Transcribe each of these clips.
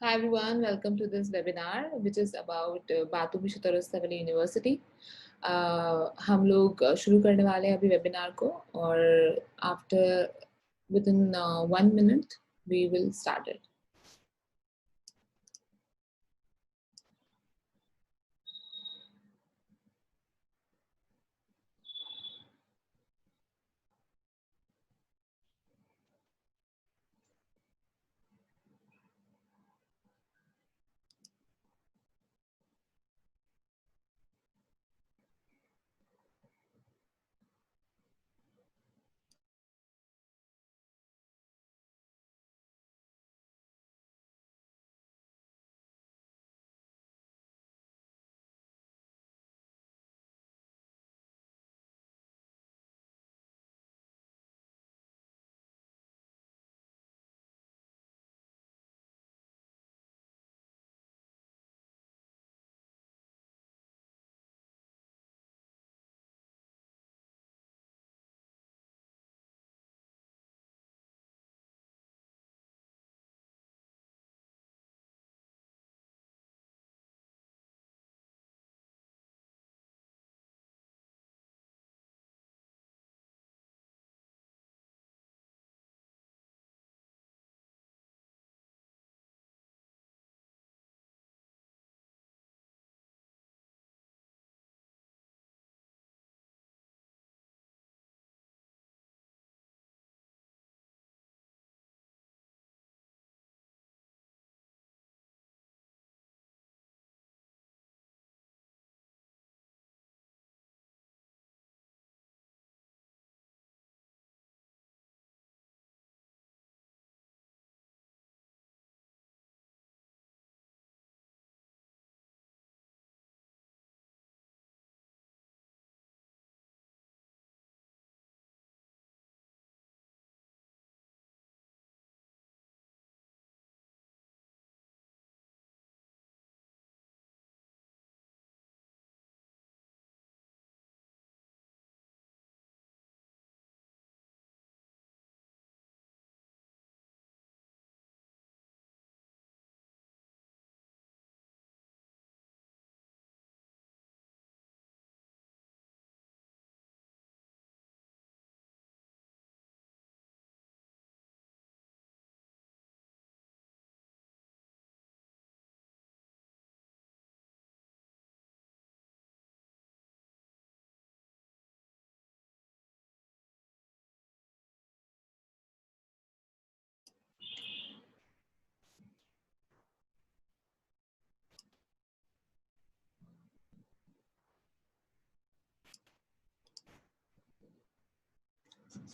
Hi everyone, welcome to this webinar which is about बातू विश्वविद्यालय university. हम लोग शुरू करने वाले हैं अभी वेबिनार को और after within 1 minute we will start it.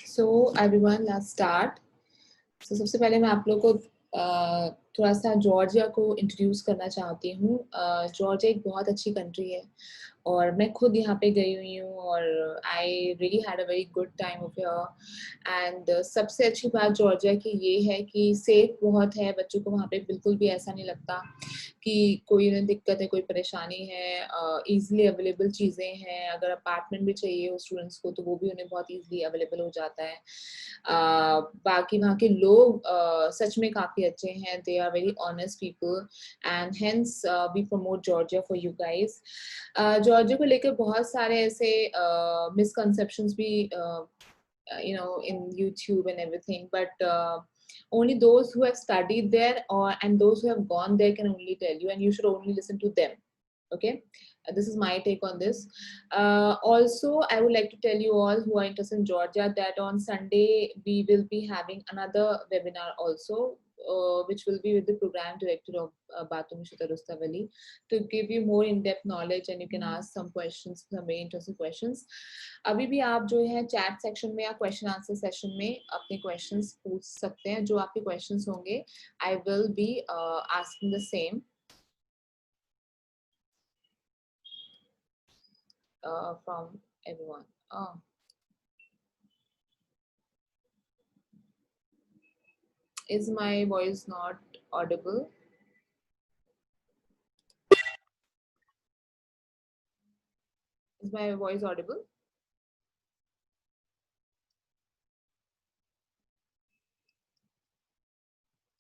So everyone, let's start. So सबसे पहले मैं आप लोग को थोड़ा सा जॉर्जिया को इंट्रोड्यूस करना चाहती हूँ। जॉर्जिया एक बहुत अच्छी कंट्री है और मैं खुद यहाँ पे गई हुई हूँ और I really had a very good time of here. And सबसे अच्छी बात जॉर्जिया की ये है कि सेफ बहुत है, बच्चों को वहाँ पे बिल्कुल भी ऐसा नहीं लगता कि कोई उन्हें दिक्कत है, कोई परेशानी है। इजीली अवेलेबल चीज़ें हैं, अगर अपार्टमेंट भी चाहिए हो स्टूडेंट्स को तो वो भी उन्हें बहुत इजीली अवेलेबल हो जाता है। बाकी वहाँ के लोग सच में काफ़ी अच्छे हैं, they are very honest people and hence we promote Georgia for you guys. Georgia को लेकर बहुत सारे ऐसे मिसकंसेप्शंस भी in YouTube and everything, but only those who have studied there and those who have gone there can only tell you, and you should only listen to them. Okay, this is my take on this. Also, I would like to tell you all who are interested in Georgia that on Sunday we will be having another webinar also, which will be with the program director of Batum Shita Rustavali to give you more in-depth knowledge, and you can ask some questions, some very interesting questions. अभी भी आप जो है chat section में या question answer session में अपने questions पूछ सकते हैं। जो आपके क्वेश्चंस होंगे I will be asking the same from everyone. Is my voice not audible? Is my voice audible?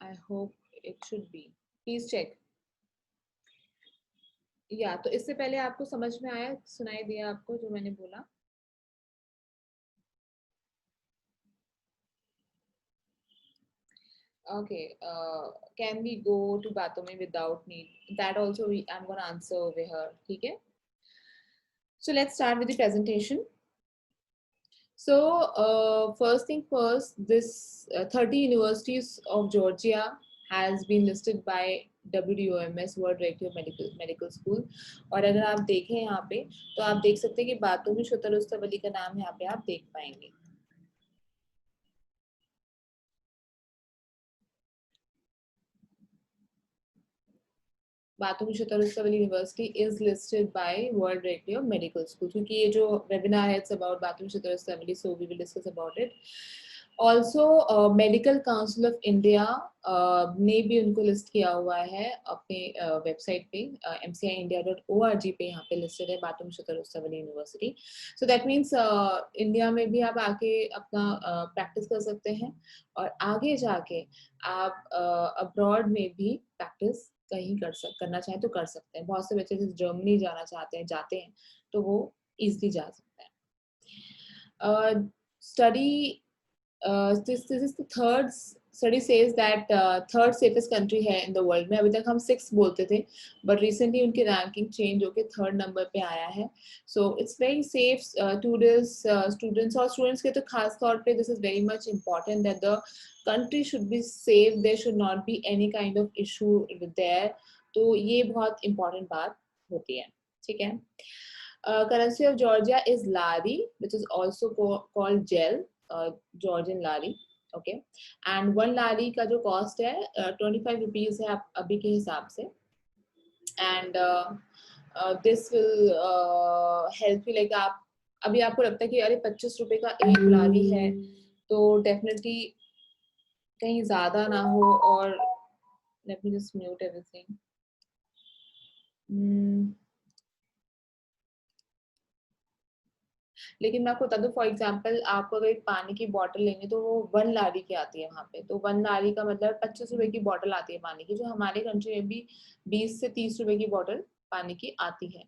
I hope it should be. Please check. या तो इससे पहले आपको समझ में आया, सुनाई दिया आपको जो मैंने बोला? Okay, can we go to Batome without need? That also I'm gonna answer over here. Okay. So let's start with the presentation. So first thing first, this 30 universities of Georgia has been listed by WDOMS World Directory of Medical School. और अगर आप देखें यहाँ पे तो आप देख सकते हैं कि बातों में शुतर रुस्तवली का नाम यहाँ पे आप देख पाएंगे. बातों Shuttarusavali University is listed by World Directory of Medical School. क्योंकि ये जो webinar है it's about बातों Shuttarusavali, so we will discuss about it. Also Medical Council of India ने भी उनको लिस्ट किया हुआ है अपने वेबसाइट पे mcindia.org पे यहाँ पे लिस्टेड है बातों Shuttarusavali University. So that means India में भी आप आके अपना प्रैक्टिस कर सकते हैं और आगे जाके आप अब्रॉड में भी प्रैक्टिस कहीं करना चाहें तो कर सकते हैं. बहुत से बच्चे जैसे जर्मनी जाना चाहते हैं, जाते हैं तो वो इजीली जा सकते हैं. Study this is the third study says that third safest country है in the world में. अभी तक हम 6 बोलते थे but recently उनकी रैंकिंग चेंज होके थर्ड नंबर पे आया है. So it's very safe students और students के तो खास तौर पे this is very much important that the country should be safe, there should not be any kind of issue there. तो ये बहुत important बात होती है. ठीक है. Currency of Georgia is lari, which is also called gel, Georgian lari. Okay, and 1 lari का जो cost है 25 rupees है अभी के हिसाब से. And this will help you, like आप अभी आपको लगता है कि अरे 25 रुपए का एक लारी है तो डेफिनेटली कहीं ज्यादा ना हो. और let me just mute everything. लेकिन मैं आपको बता दूं, फॉर एग्जाम्पल आप अगर एक पानी की बॉटल लेंगे तो वो 1 लारी की आती है वहाँ पे. तो 1 लारी का मतलब 25 रुपए की बॉटल आती है पानी की, जो हमारे कंट्री में भी 20 से 30 रुपए की बॉटल पानी की आती है.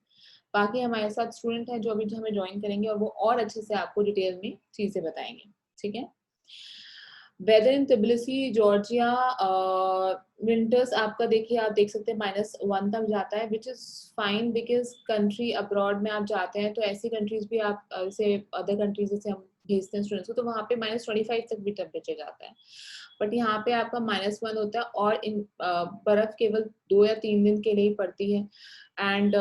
बाकी हमारे साथ स्टूडेंट हैं जो अभी हमें ज्वाइन करेंगे और वो और अच्छे से आपको डिटेल में चीजें बताएंगे. ठीक है. वेदर इन तिबिलिसी जॉर्जिया विंटर्स आपका देखिए, आप देख सकते हैं -1 तक जाता है, which is fine because country abroad में आप जाते हैं तो ऐसी कंट्रीज भी आप जैसे अदर कंट्रीज जैसे हम भेजते हैं स्टूडेंट्स को तो वहाँ पे -25 तक भी टेम्परेचर जाता है. बट यहाँ पे आपका -1 होता है और इन बर्फ केवल 2 या 3 दिन के लिए ही पड़ती है. एंड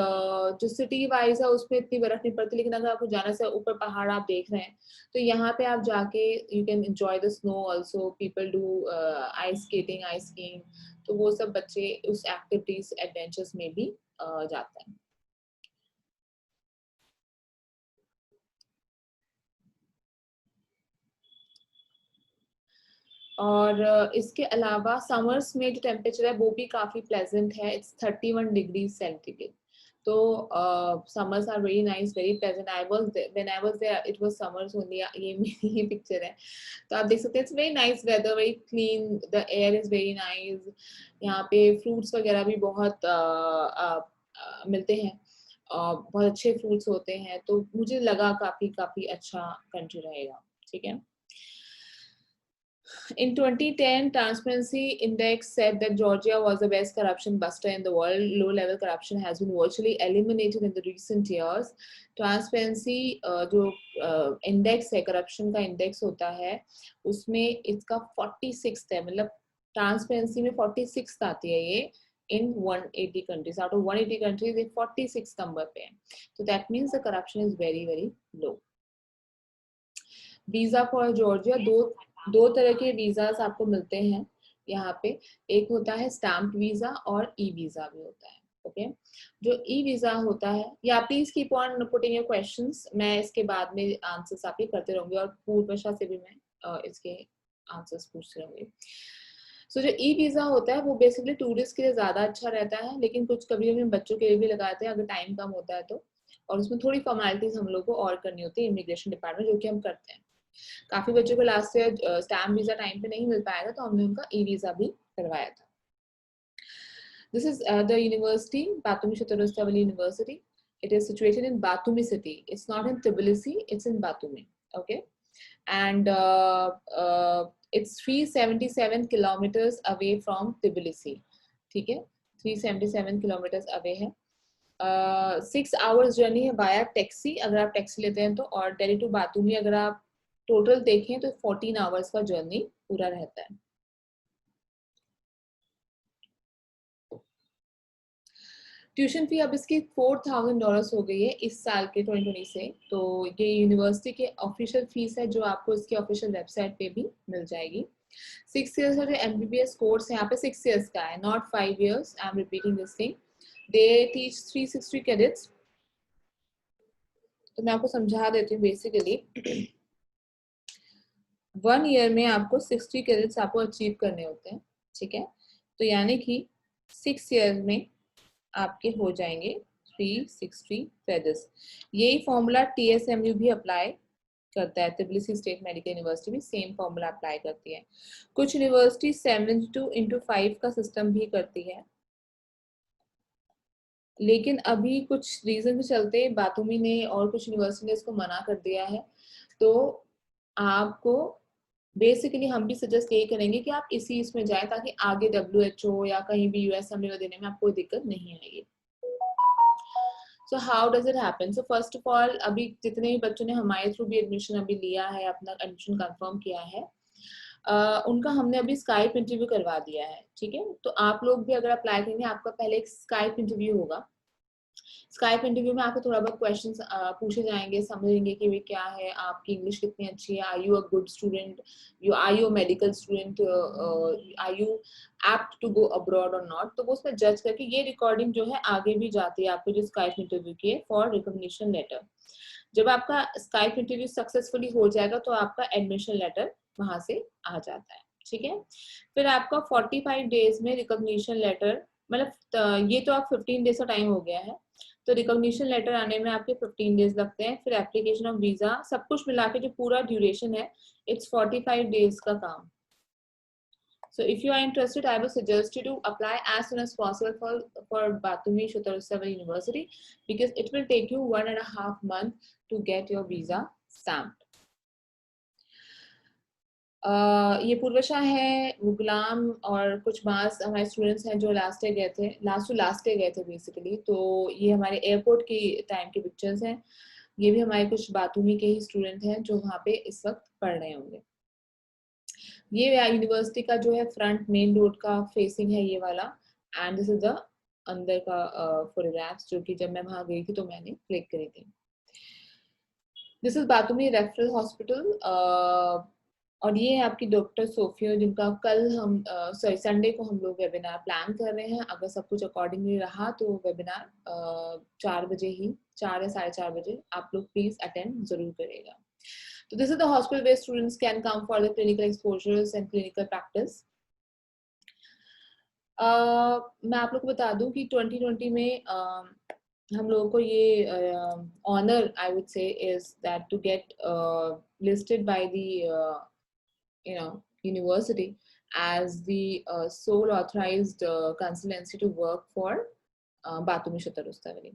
जो सिटी वाइज है उसमें इतनी बर्फ नहीं पड़ती, लेकिन अगर आपको जाना से ऊपर पहाड़ आप देख रहे हैं तो यहाँ पे आप जाके you can enjoy the snow also. People do ice skating, ice skiing, तो वो सब बच्चे उस एक्टिविटीज एडवेंचर्स में भी जाते हैं. और इसके अलावा समर्स में जो टेम्परेचर है वो भी काफी प्लेजेंट है. It's 31 degree centigrade. तो summers are very nice, very pleasant. When I was there, it was summers only. ये मेरी पिक्चर है तो आप देख सकते हैं. It's very nice weather, very clean, the air is very nice. यहाँ पे फ्रूट्स वगैरह भी बहुत मिलते हैं, बहुत अच्छे फ्रूट्स होते हैं. तो मुझे लगा काफी अच्छा कंट्री रहेगा. ठीक है. In 2010, Transparency Index said that Georgia was the best corruption buster in the world. Low-level corruption has been virtually eliminated in the recent years. Transparency जो index है, corruption का index होता है, उसमें इसका 46th है. मतलब Transparency में 46th आती है ये in 180 countries. Out of 180 countries, ये 46th number पे है. So that means the corruption is very low. Visa for Georgia, दो तरह के वीजास आपको मिलते हैं यहाँ पे. एक होता है स्टैम्प वीजा और ई वीजा भी होता है. ओके. जो ई वीजा होता है, या please keep on putting your questions, मैं इसके बाद में आंसर्स आपके करते रहूंगी और पूर्वशा से भी मैं इसके आंसर्स पूछते रहूंगी. सो जो ई वीजा होता है वो बेसिकली टूरिस्ट के लिए ज्यादा अच्छा रहता है, लेकिन कुछ कभी हम बच्चों के लिए भी लगाते हैं अगर टाइम कम होता है तो. और उसमें थोड़ी फॉर्मेलिटीज हम लोग को और करनी होती है इमिग्रेशन डिपार्टमेंट, जो कि हम करते हैं. काफी बच्चों को last year stamp visa time पे नहीं मिल पाया था तो हमने उनका ई वीजा भी करवाया था. This is the university, Batumi Shatarustabali University. It is situated in Batumi city. It's not in Tbilisi, it's in Batumi. Okay. And it's 377 kilometers away from Tbilisi. ठीक है, 377 kilometers away है. 6 hours journey है बाया taxi, अगर आप taxi लेते हैं तो, और दिल्ली टू बातूमी अगर आप टोटल देखें तो 14 hours का जर्नी पूरा रहता है. ट्यूशन फी अब इसकी $4,000 हो गई है इस साल के 2020 से. तो ये यूनिवर्सिटी के ऑफिशियल फीस है जो आपको इसके ऑफिशियल वेबसाइट पे भी मिल जाएगी. 6 years का जो MBBS कोर्स है यहाँ पे 6 years का है, not 5 years. I am repeating this thing. They teach 360 credits. तो मैं आपको समझा देती हूँ. बेसिकली 1 year में आपको 60 credits आपको अचीव करने होते हैं. ठीक है, तो यानी कि 6 years में आपके हो जाएंगे 360 credits. यही फॉर्मूला TSMU भी अप्लाई करता है. तिब्लिसी स्टेट मेडिकल यूनिवर्सिटी भी सेम फॉर्मूला अप्लाई करती है. कुछ यूनिवर्सिटी 72/5 का सिस्टम भी करती है, लेकिन अभी कुछ रीजन के चलते बातूमी ने और कुछ यूनिवर्सिटी ने इसको मना कर दिया है. तो आपको बेसिकली हम भी सजेस्ट यही करेंगे कि आप इसी इसमें जाएं ताकि आगे WHO या कहीं भी US में देने में आपको दिक्कत नहीं आएगी. So how does it happen? So first of all, अभी जितने भी बच्चों ने हमारे थ्रू भी एडमिशन अभी लिया है, अपना एडमिशन कंफर्म किया है, उनका हमने अभी स्काइप इंटरव्यू करवा दिया है. ठीक है, तो आप लोग भी अगर अप्लाई करेंगे आपका पहले एक स्काइप इंटरव्यू होगा. स्काइप इंटरव्यू में आपको थोड़ा बहुत क्वेश्चंस पूछे जाएंगे, समझेंगे कि वे क्या है, आपकी इंग्लिश कितनी अच्छी है, are you a good student, are you medical student, are you apt to go abroad और नॉट. तो वो उसमें जज करके ये रिकॉर्डिंग जो है आगे भी जाती है आपको जो स्काइप इंटरव्यू की है फॉर रिकॉग्निशन लेटर. जब आपका स्काइप इंटरव्यू सक्सेसफुली हो जाएगा तो आपका एडमिशन लेटर वहां से आ जाता है. ठीक है, फिर आपका 45 days में रिकॉग्निशन लेटर, मतलब ये तो आप 15 days का टाइम हो गया है, तो रिकॉग्निशन लेटर आने में आपके 15 days लगते हैं. फिर एप्लीकेशन ऑफ वीजा, सब कुछ मिला के जो पूरा ड्यूरेशन है इट्स 45 days का काम. So if you are interested, I would suggest you to apply as soon as possible for Batumi Shatarustabali University because it will take you 1.5 months to get your visa stamped. ये पूर्वशा है, गुलाम और कुछ मास हमारे students हैं जो last day गए थे, last day गए थे बेसिकली. तो ये हमारे एयरपोर्ट की टाइम के पिक्चर्स हैं. ये भी हमारे कुछ बातूमी के ही स्टूडेंट हैं जो वहाँ पे इस वक्त पढ़ रहे होंगे. ये यूनिवर्सिटी का जो है फ्रंट मेन रोड का फेसिंग है ये वाला, एंड दिस इज द अंदर का फोटोग्राफ्स जो कि जब मैं वहाँ गई थी तो मैंने क्लिक करी थी. This is Batumi referral hospital. और ये है आपकी डॉक्टर सोफिया जिनका कल हम सॉरी संडे को हम लोग वेबिनार प्लान कर रहे हैं. अगर सब कुछ अकॉर्डिंगली रहा तो वेबिनार 4 बजे ही, 4 या 4:30 बजे आप लोग प्लीज अटेंड जरूर करेगा. So this is the hospital where students can come for the clinical exposures and clinical practice. मैं आप लोग को बता दूं कि 2020 में हम लोगों को ये honour I would say is that to get listed by the university as the sole authorized consultancy to work for Batumi Shota Rustaveli.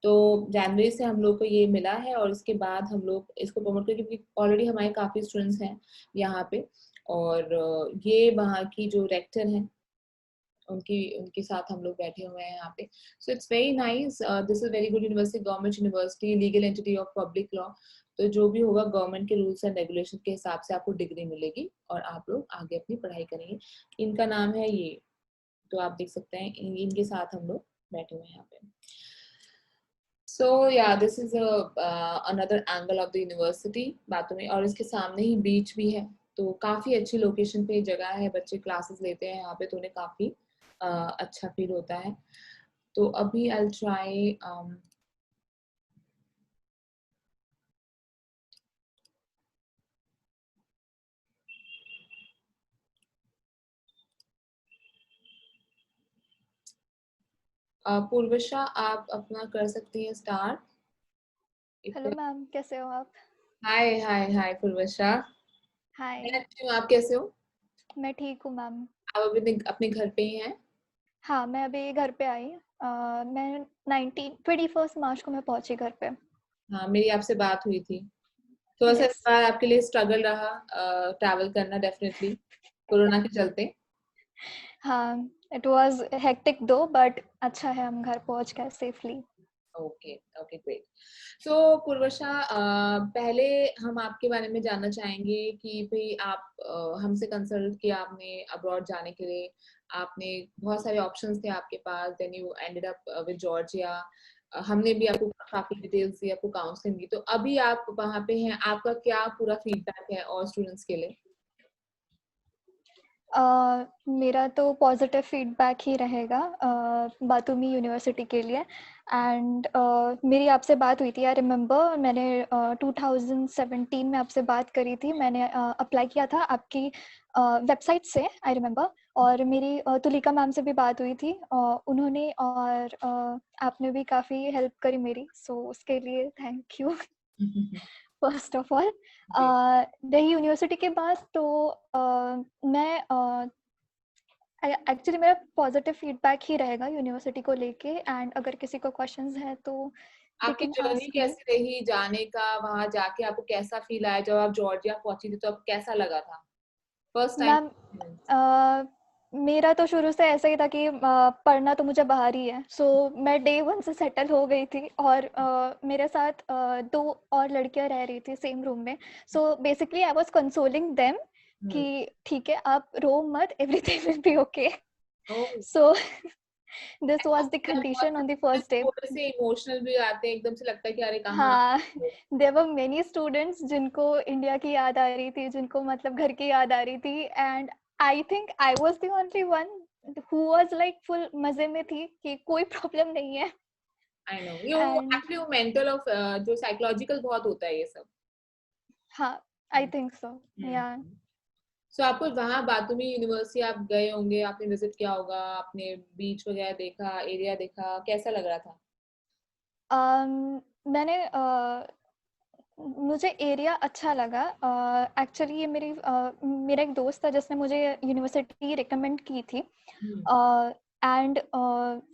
तो जनवरी से हम लोग को ये मिला है और इसके बाद हम लोग इसको प्रमोट करेंगे क्योंकि ऑलरेडी हमारे काफ़ी स्टूडेंट्स हैं यहाँ पे, और ये वहाँ की जो रेक्टर हैं उनके साथ हम लोग बैठे हुए हैं यहाँ पे. So it's very nice. This is very good university, government university, legal entity of public law. तो जो भी होगा गवर्नमेंट के रूल्स एंड रेगुलेशन के हिसाब से आपको डिग्री मिलेगी और आप लोग आगे अपनी पढ़ाई करेंगे. इनका नाम है ये, तो आप देख सकते हैं इनके साथ हम लोग बैठे हुए हैं यहाँ पे. So yeah, this is another angle of the university बातूमी, और इसके सामने ही बीच भी है. तो काफी अच्छी लोकेशन पे जगह है, बच्चे क्लासेस लेते हैं यहाँ पे तो उन्हें काफी अच्छा फील होता है. तो अभी I'll try पूर्वशा आप अपना कर सकती हैं स्टार्ट. हेलो मैम, कैसे हो आप? हाय हाय हाय पूर्वशा. हाय. मैं अच्छी हूँ, आप कैसे हो? मैं ठीक हूँ मैम. आप अभी अपने घर पे ही हैं? हाँ, मैं अभी घर पे आई। मैं 21 मार्च को मैं पहुंची घर पे। हाँ, मेरी आपसे बात हुई थी। थोड़ा सा इस यस। बार आपके लिए स्ट्रगल रहा ट्रैवल करना, डेफिनेटली कोरोना के चलते। हाँ, it was hectic though, but अच्छा है हम घर पहुंच गए safely. Okay, okay, great. So Purvasha, पहले हम आपके बारे में जानना चाहेंगे कि भई आप हमसे कंसल्ट किया आपने अब्रॉड जाने के लिए। आपने बहुत सारे ऑप्शंस थे आपके पास, then you ended up with Georgia. हमने भी आपको काफ़ी डिटेल्स दी, आपको काउंसलिंग दी। तो अभी आप वहाँ पे हैं, आपका क्या पूरा फीडबैक है और स्टूडेंट्स के लिए? मेरा तो पॉजिटिव फीडबैक ही रहेगा बातुमी यूनिवर्सिटी के लिए। एंड मेरी आपसे बात हुई थी, आई रिमेम्बर मैंने 2017 में आपसे बात करी थी। मैंने अप्लाई किया था आपकी वेबसाइट से, आई रिमेम्बर। और मेरी तुलिका मैम से भी बात हुई थी, उन्होंने और आपने भी काफ़ी हेल्प करी मेरी, सो उसके लिए thank you. First of all जी। दिल्ली यूनिवर्सिटी के बाद तो मैं एक्चुअली मेरा पॉजिटिव फीडबैक ही रहेगा यूनिवर्सिटी को लेके। एंड अगर किसी को क्वेश्चंस है तो दे आपकी कैन जर्नी आस्क मी। कैसी रही जाने का? वहाँ जाके आपको कैसा फ़ील आया? जब आप जॉर्जिया पहुँची थी तो आपको कैसा लगा था? First time ma'am experience? मेरा तो शुरू से ऐसा ही था कि पढ़ना तो मुझे बाहर ही है, सो मैं डे वन से सेटल हो गई थी। और मेरे साथ दो और लड़कियां रह रही थी सेम रूम में। So basically I was consoling them हुँ। कि ठीक है, आप रो मत, everything will be okay. Oh! So this was the जब बहुत condition on the students first day. थोड़े से इमोशनल भी आते हैं, एकदम से लगता है कि अरे कहाँ हाँ, हो? देयर वर मेनी स्टूडेंट्स जिनको इंडिया की याद आ रही थी, जिनको मतलब घर की याद आ रही थी। And I think I was the only one who was like full मजे में थी कि कोई प्रॉब्लम नहीं है। आई नो ये एंड एक्चुअली वो मेंटल ऑफ जो साइकोलॉजिकल बहुत होता है ये सब। हाँ, आई हुँ, थिंक सो। हुँ। या सो आपको वहाँ बातुमी यूनिवर्सिटी आप गए होंगे, आपने विज़िट किया होगा, आपने बीच वगैरह देखा, एरिया देखा, कैसा लग रहा था? मैंने मुझे एरिया अच्छा लगा। एक्चुअली ये मेरा एक दोस्त था जिसने मुझे यूनिवर्सिटी रिकमेंड की थी। हुँ। एंड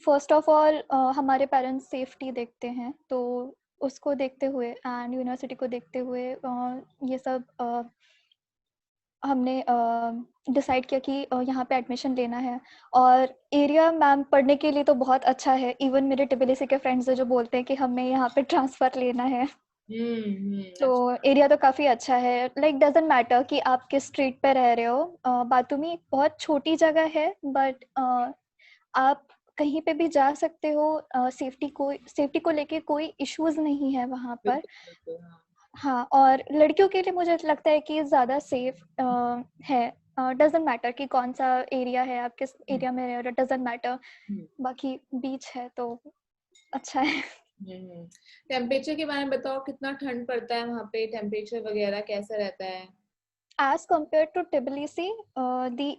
फर्स्ट ऑफ ऑल हमारे पेरेंट्स सेफ्टी देखते हैं, तो उसको देखते हुए एंड यूनिवर्सिटी को देखते हुए ये सब हमने डिसाइड किया कि यहाँ पे एडमिशन लेना है। और एरिया मैम पढ़ने के लिए तो बहुत अच्छा है। इवन मेरे टिबिलिसी के फ्रेंड्स हैं जो बोलते हैं कि हमें यहाँ पे ट्रांसफ़र लेना है। हुँ, हुँ, तो अच्छा। एरिया तो काफ़ी अच्छा है। लाइक डज़न्ट मैटर कि आप किस स्ट्रीट पे रह रहे हो। बातुमी एक बहुत छोटी जगह है, बट आप कहीं पे भी जा सकते हो। सेफ्टी को लेके कोई इश्यूज़ नहीं है वहाँ पर। बिल्कुल, बिल्कुल, हाँ। हाँ, और लड़कियों के लिए मुझे लगता है कि ज़्यादा सेफ है। डज़न्ट मैटर कि कौन-सा एरिया है, आप किस हुँ, एरिया में रह रहे हो, डज़न्ट मैटर। हुँ, बाकी बीच है तो अच्छा है। हुँ, हुँ। टेम्परेचर के बारे में बताओ, कितना ठंड पड़ता है वहाँ पे? टेम्परेचर वगैरह कैसा रहता है? As compared to Tbilisi, the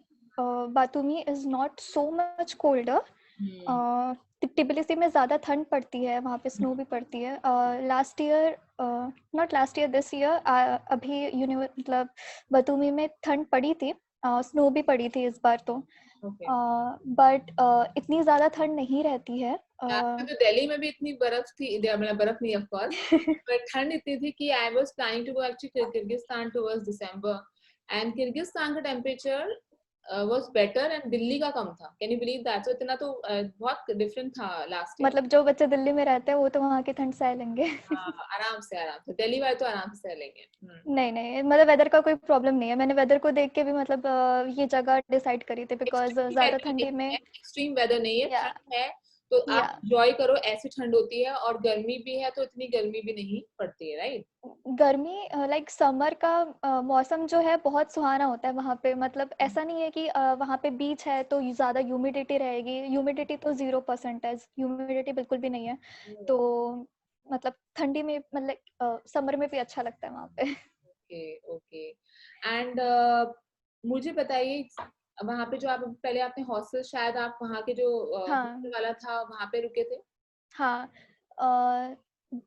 Batumi is not so much colder. Hmm, Tbilisi में ज़्यादा ठंड पड़ती है, वहाँ पे हुँ, स्नो भी पड़ती है। Last year, not last year, this year अभी मतलब बतूमी में ठंड पड़ी थी, स्नो भी पड़ी थी इस बार तो। ओके। बट इतनी ज़्यादा ठंड नहीं रहती है। लास्ट में तो दिल्ली में भी इतनी बर्फ थी, मतलब बर्फ नहीं ऑफ कोर्स, बट ठंड इतनी थी कि I was planning to go actually Kyrgyzstan towards December, and Kyrgyzstan का temperature was better and Delhi का कम था। Can you believe that? So इतना तो बहुत डिफरेंट था लास्ट ईयर। मतलब जो बच्चे दिल्ली में रहते हैं वो तो वहाँ की ठंड सह लेंगे। हाँ, आराम से, आराम से। दिल्ली वाले तो आराम से सह लेंगे। हुँ। नहीं, नहीं, मतलब वेदर का कोई प्रॉब्लम नहीं है। मैंने वेदर को देख के भी मतलब ये जगह डिसाइड करी थी बिकॉज़ एक्सट्रीम ज़्यादा वेदर ठंडी नहीं में। है, एक्सट्रीम वेदर नहीं है, या ठंड है, तो या आप एन्जॉय करो, ऐसी ठंड होती है, और गर्मी भी है तो इतनी गर्मी भी नहीं पड़ती है, राइट? गर्मी लाइक समर का मौसम जो है बहुत सुहाना होता है वहाँ पे। मतलब हुँ, ऐसा नहीं है कि वहाँ पे बीच है तो ज़्यादा ह्यूमिडिटी रहेगी। ह्यूमिडिटी तो 0% है, ह्यूमिडिटी बिल्कुल भी नहीं है। हुँ, तो मतलब ठंडी में मतलब समर में भी अच्छा लगता है वहाँ पे। Okay, okay. एंड मुझे बताइए, वहाँ पे जो आप पहले आपने हॉस्टल, शायद आप वहाँ के जो हॉस्टल हाँ। वाला था वहाँ पे रुके थे? हाँ,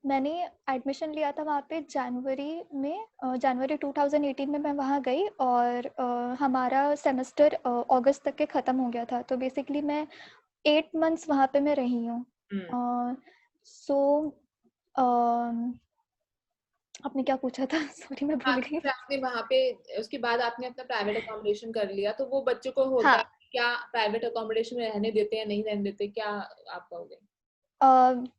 मैंने एडमिशन लिया था वहाँ पे जनवरी 2018 में मैं वहाँ गई। और हमारा सेमेस्टर अगस्त तक के ख़त्म हो गया था। तो बेसिकली मैं 8 मंथ्स वहाँ पे मैं रही हूँ। सो आपने क्या पूछा था? सॉरी मैं भूल गई। आपने वहाँ पे उसके बाद आपने अपना प्राइवेट अकोमोडेशन कर लिया, तो वो बच्चों को होता है हाँ। क्या प्राइवेट अकोमोडेशन में रहने देते हैं नहीं रहने देते, क्या आप कहोगे?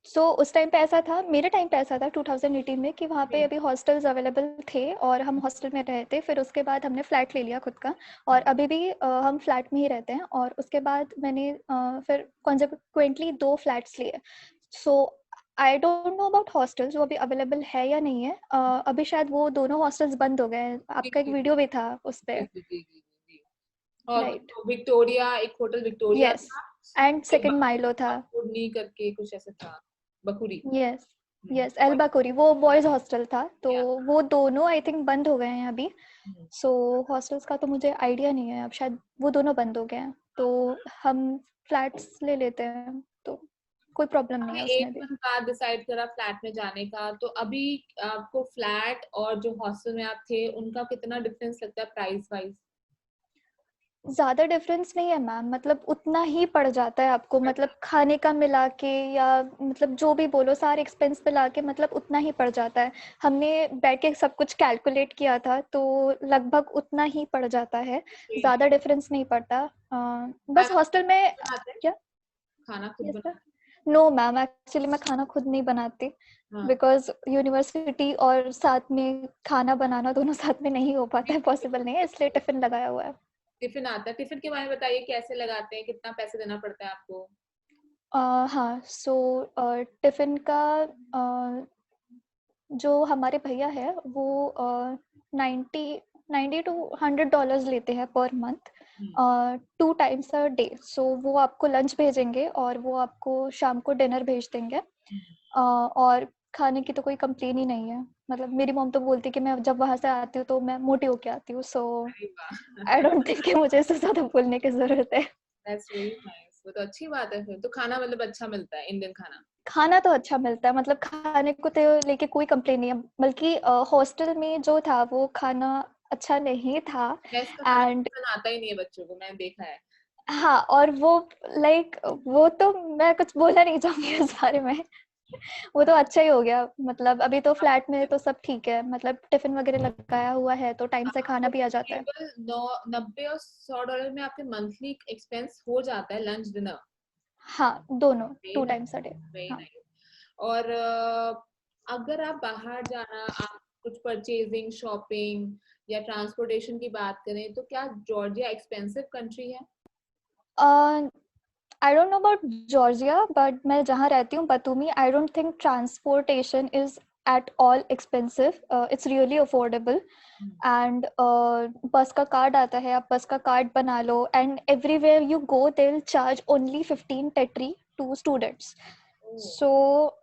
सो उस टाइम पे ऐसा था, मेरे टाइम पे ऐसा था 2018 में कि वहाँ पे अभी हॉस्टल्स अवेलेबल थे और हम हॉस्टल में रहे थे। फिर उसके बाद हमने फ्लैट ले लिया खुद का और अभी भी हम फ्लैट में ही रहते हैं। और उसके बाद मैंने फिर कॉन्सिक्वेंटली 2 फ्लैट्स लिए। So I don't know about hostels, वो अभी अवेलेबल है या नहीं है। अभी शायद वो दोनों हॉस्टल्स बंद हो गए हैं। जी आपका एक जी वीडियो भी था उस पे, जी जी जी जी जी। और राइट? विक्टोरिया, एक होटल विक्टोरिया यस, था, एंड एक सेकंड माइलो था। बकुरनी करके कुछ ऐसा था, बकुरी। यस, हम्म, यस, एल्बाकोरी वो बॉयज हॉस्टल था। तो या, वो दोनों आई थिंक बंद हो गए हैं अभी। हम्म, सो हॉस्टल्स का तो मुझे आइडिया नहीं है, अब शायद वो दोनों बंद हो गए हैं। तो हम फ्लैट्स ले लेते हैं, तो कोई प्रॉब्लम नहीं आपने है एक उसमें भी। मंथ बाद डिसाइड करा फ्लैट में जाने का, तो अभी आपको फ्लैट और जो हॉस्टल में आप थे उनका कितना डिफरेंस लगता है प्राइस वाइज? ज़्यादा डिफरेंस नहीं है मैम, मतलब उतना ही पड़ जाता है आपको, मतलब खाने का मिला के या मतलब जो भी बोलो सारे एक्सपेंस मिला के मतलब उतना ही पड़ जाता है। हमने बैठ के सब कुछ कैलकुलेट किया था तो लगभग उतना ही पड़ जाता है, ज़्यादा डिफरेंस नहीं पड़ता। बस खाना हॉस्टल में बनाते हैं? क्या? खाना खुद यस सर। बनाते नो मैम, एक्चुअली मैं खाना खुद नहीं बनाती, हैं? हाँ, बिकॉज यूनिवर्सिटी और साथ में खाना बनाना दोनों साथ में नहीं हो पाता है, पॉसिबल नहीं है, इसलिए टिफिन लगाया हुआ है। टिफिन आता है। टिफिन के बारे में बताइए, कैसे लगाते हैं, कितना पैसे देना पड़ता है आपको? हाँ, सो टिफ़िन का जो हमारे भैया है वो 90 90 टू $100 लेते हैं per month, hmm, 2 times a day. So वो आपको लंच भेजेंगे और वो आपको शाम को डिनर भेज देंगे। हम्म। और खाने की तो कोई कंप्लेन ही नहीं है। मतलब मेरी मॉम तो बोलती है कि मैं जब वहाँ से आती हूँ तो मैं मोटी होके आती हूँ। सो अरे वाह! आई डोंट थिंक कि मुझे इससे ज़्यादा बोलने की ज़रूरत है। That's really nice. वो तो अच्छी बात है, फिर तो खाना मतलब अच्छा मिलता है, इंडियन खाना। खाना तो अच्छा मिलता है, मतलब खाने को तो लेके कोई कंप्लेन नहीं है, बल्कि हॉस्टल में जो था वो खाना अच्छा नहीं था। मेस का खाना एंड पसंद आता ही नहीं है बच्चों को, मैंने देखा है। हाँ, और वो लाइक वो तो मैं कुछ बोलना नहीं चाहूँगी उस बारे में। वो तो अच्छा ही हो गया, मतलब अभी तो फ्लैट में तो सब ठीक है, मतलब टिफ़िन वगैरह लगाया हुआ है तो टाइम से खाना आपको भी आ जाता है। केवल 90 और $100 में आपके मंथली एक्सपेंस हो जाता है लंच डिनर? हाँ, दोनों very 2 nice, times a day. Very हाँ। नाइस। और अगर आप बाहर जाना, आप कुछ परचेजिंग, शॉपिंग या ट्रांसपोर्टेशन की बात करें, तो क्या जॉर्जिया एक्सपेंसिव कंट्री है? Uh, I don't know about Georgia, but मैं जहाँ रहती हूँ Batumi, I don't think transportation is at all expensive, it's really affordable. And bus का कार्ड आता है, आप बस का कार्ड बना लो and everywhere you go they will charge only 15 tetri to students. Oh, so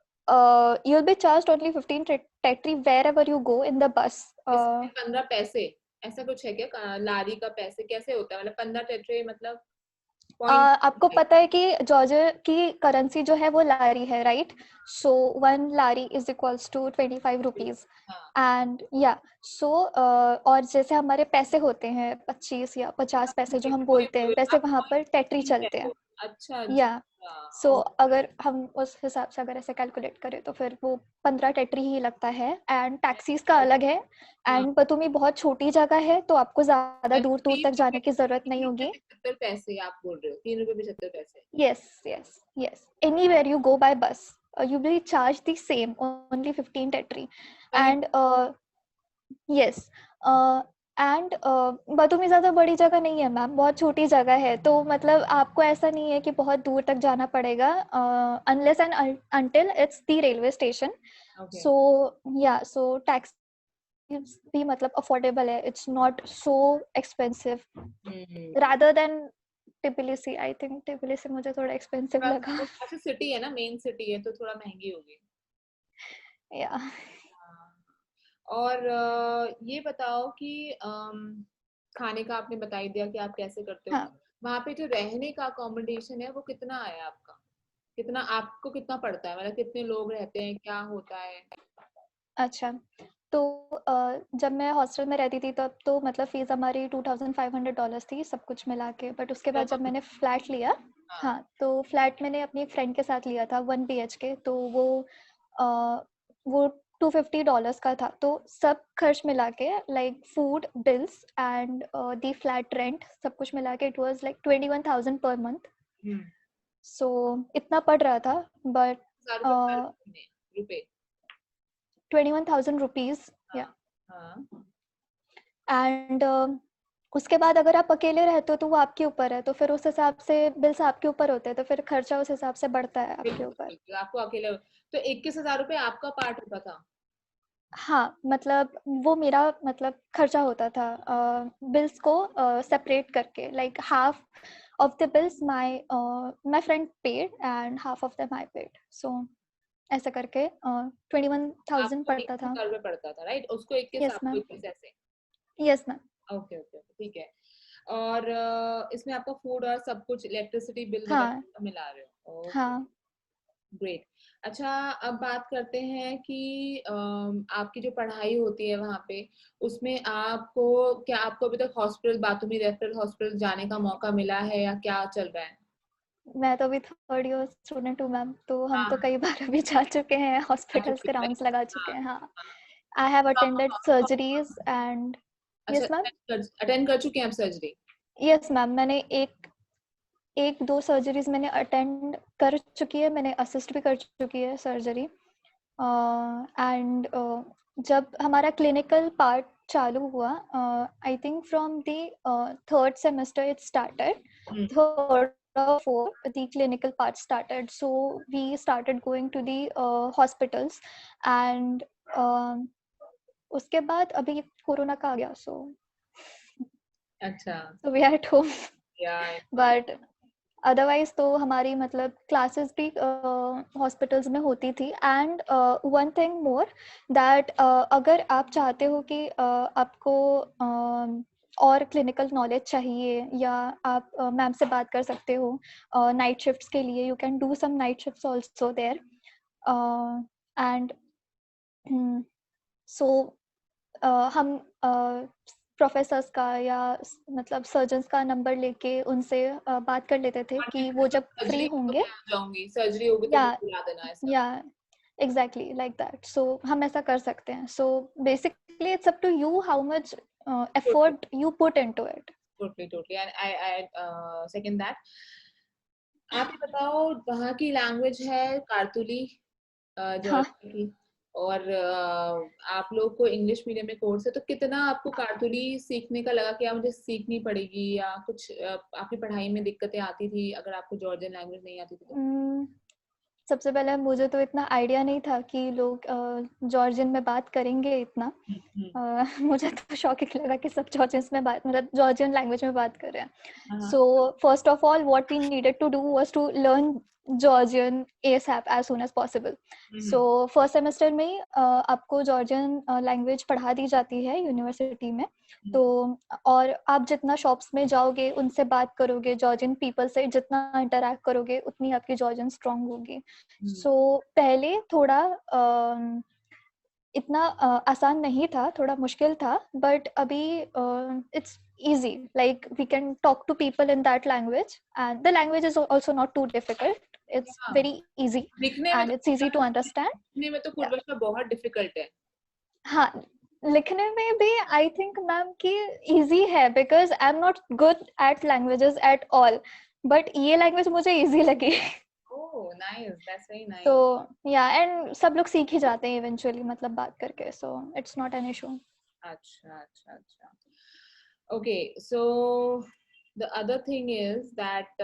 you will be charged only 15 tetri wherever you go in the bus. इसमें 15 पैसे ऐसा कुछ है क्या? लारी का पैसे कैसे होता है, मतलब 15 टेट्रे मतलब पॉइंट? आपको पता है कि जॉर्जिया की करेंसी जो है वो लारी है, right? So 1 lari is equals to 25 rupees. हाँ, एंड या सो और जैसे हमारे पैसे होते हैं 25 या 50 पैसे जो हम वही बोलते हैं, बोल वैसे आप वहाँ पर टेट्री पॉइंट चलते कहते हैं। हो। अच्छा या अच्छा, सो ओके। अगर हम उस हिसाब से अगर ऐसे कैलकुलेट करें तो फिर वो 15 टेट्री ही लगता है। एंड टैक्सीज का अलग है। हाँ, एंड बतूमी बहुत छोटी जगह है तो आपको ज़्यादा दूर दूर तक जाने की ज़रूरत नहीं होगी। 3 रुपए 75 पैसे आप बोल रहे हो, 3 रुपए 75 पैसे? Yes, yes, yes. Anywhere you go by bus, you will be charged the same, only 15 tetri. कहीं? And yes, एंड बतूमी ज़्यादा बड़ी जगह नहीं है मैम, बहुत छोटी जगह है, तो मतलब आपको ऐसा नहीं है कि बहुत दूर तक जाना पड़ेगा, unless and until it's the railway station. Okay. So या सो टैक्स भी मतलब अफोर्डेबल है, it's not so expensive hmm. Rather than Tbilisi. I think Tbilisi मुझे थोड़ा एक्सपेंसिव लगा। वो ऐसे सिटी है ना, मेन सिटी है तो थोड़ा महंगी होगी। या हाँ। और ये बताओ कि खाने का आपने बता ही दिया कि आप कैसे करते हो। हाँ, वहाँ पे जो रहने का अकोमोडेशन है वो कितना है आपका? कितना आपको कितना पड़ता है, मतलब कितने लोग रहते हैं, क्या होता है? अच्छा। तो जब मैं हॉस्टल में रहती थी तब तो मतलब फीस हमारी $2500 थी सब कुछ मिला के, बट उसके बाद जब मैंने फ्लैट लिया, हाँ। हाँ, तो फ्लैट मैंने अपनी एक फ्रेंड के साथ लिया था 1 BHK, तो वो $250 का था, तो सब खर्च मिला के like food bills and the flat rent सब कुछ मिला के it was like 21,000 per month. सो इतना पड़ रहा था, बट 1000 रुपए पर महीने, रुपए। 21,000 रुपीज, या। हाँ। एंड उसके बाद अगर आप अकेले रहते हो तो वो आपके ऊपर है, तो फिर उस हिसाब से बिल्स आपके ऊपर होते हैं, तो फिर खर्चा उस हिसाब से बढ़ता है आपके बिल्कुल, ऊपर। बिल्कुल, आपको अकेले तो 21,000 रुपए आपका पार्ट होता था? हाँ, मतलब वो मेरा मतलब खर्चा होता था बिल्स को सेपरेट करके, like half of the bills my friend paid and half of them I paid, so ऐसा करके 21,000 आपको पड़ता था। 21,000 रुपए पड़ता था, राइट? उसको 21 यस आपको मैम। 21 ऐसे। Yes ma'am. Okay, okay, okay, ठीक है। और इसमें आपका फूड और सब कुछ इलेक्ट्रिसिटी बिल हाँ वगैरह मिला रहे हो? ओके, हाँ ग्रेट। अच्छा, अब बात करते हैं कि आपकी जो पढ़ाई होती है वहाँ पे, उसमें आपको क्या आपको अभी तक हॉस्पिटल, बातूमी रेफरल हॉस्पिटल जाने का मौका मिला है या क्या चल रहा है? मैं तो अभी थर्ड ईयर स्टूडेंट हूँ मैम, तो हम तो हाँ, कई बार अभी जा चुके हैं, आ हॉस्पिटल्स चुकी के है, राउंड्स right? लगा चुके हाँ, हैं, हाँ। हाँ। आई हैव तो अटेंडेड सर्जरीज एंड। अच्छा, यस मैम। अटेंड कर चुके हैं आप सर्जरी? यस मैम, मैंने एक दो सर्जरीज मैंने अटेंड कर चुकी है, मैंने असिस्ट भी कर चुकी है सर्जरी। एंड जब हमारा क्लिनिकल पार्ट चालू हुआ, I think from the third semester it started, third or fourth the clinical part started, so we started going to the hospitals, and उसके बाद अभी कोरोना का आ गया, अच्छा, so we are at home। या but otherwise तो हमारी मतलब क्लासेस भी हॉस्पिटल्स में होती थी। And one thing more that अगर आप चाहते हो कि आपको और क्लिनिकल नॉलेज चाहिए, या आप मैम से बात कर सकते हो नाइट शिफ्ट्स के लिए, you can do some night shifts also there. And so हम प्रोफेसर्स का या मतलब सर्जन्स का नंबर लेके उनसे बात कर लेते थे कि वो जब फ्री सर्जरी तो होंगे, मैं आ जाऊंगी, सर्जरी होगी तो या मुझे बुला देना, ऐसा? या एग्जैक्टली लाइक दैट, सो हम ऐसा कर सकते हैं। So basically it's up to you how much effort you put into it. Totally, totally, and I second that. आप ये बताओ, वहाँ की लैंग्वेज है कारतुली, हाँ, जॉर्जिया की, और आप लोग को इंग्लिश मीडियम में कोर्स है, तो कितना आपको कारतुली सीखने का लगा कि आप मुझे सीखनी पड़ेगी, या कुछ आपकी पढ़ाई में दिक्कतें आती थी अगर आपको जॉर्जियन लैंग्वेज नहीं आती थी तो? सबसे पहले मुझे तो इतना आइडिया नहीं था कि लोग जॉर्जियन में बात करेंगे इतना। हम्म, मुझे तो शॉकिंग लगा कि सब जॉर्जियंस में बात मतलब जॉर्जियन लैंग्वेज में बात कर रहे हैं। हाँ, so first of all what we needed to do was to learn Georgian ASAP as soon as possible. Hmm, so first semester में ही आपको जॉर्जियन लैंग्वेज पढ़ा दी जाती है यूनिवर्सिटी में। तो और आप जितना शॉप्स में जाओगे, उनसे बात करोगे, जॉर्जियन पीपल से जितना इंटरेक्ट करोगे, उतनी आपकी जॉर्जियन स्ट्रांग होगी। सो पहले थोड़ा इतना आसान नहीं था, थोड़ा मुश्किल था, बट अभी it's easy, like we can talk to people in that language, and the language is also not too difficult, it's हाँ। very easy लिखने में तो and it's easy to understand. लिखने में तो Yeah, पूर्वज का बहुत डिफिकल्ट है। हाँ, लिखने में भी आई थिंक मैम कि इजी है, because I am not good at languages at all, but ये लैंग्वेज मुझे इजी लगी। ओह नाइस, दैट्स वेरी तो नाइस। या, एंड सब लोग सीख ही जाते हैं इवेंचुअली मतलब बात करके, so it's not an issue. अच्छा, अच्छा, अच्छा। Okay, so the other thing is that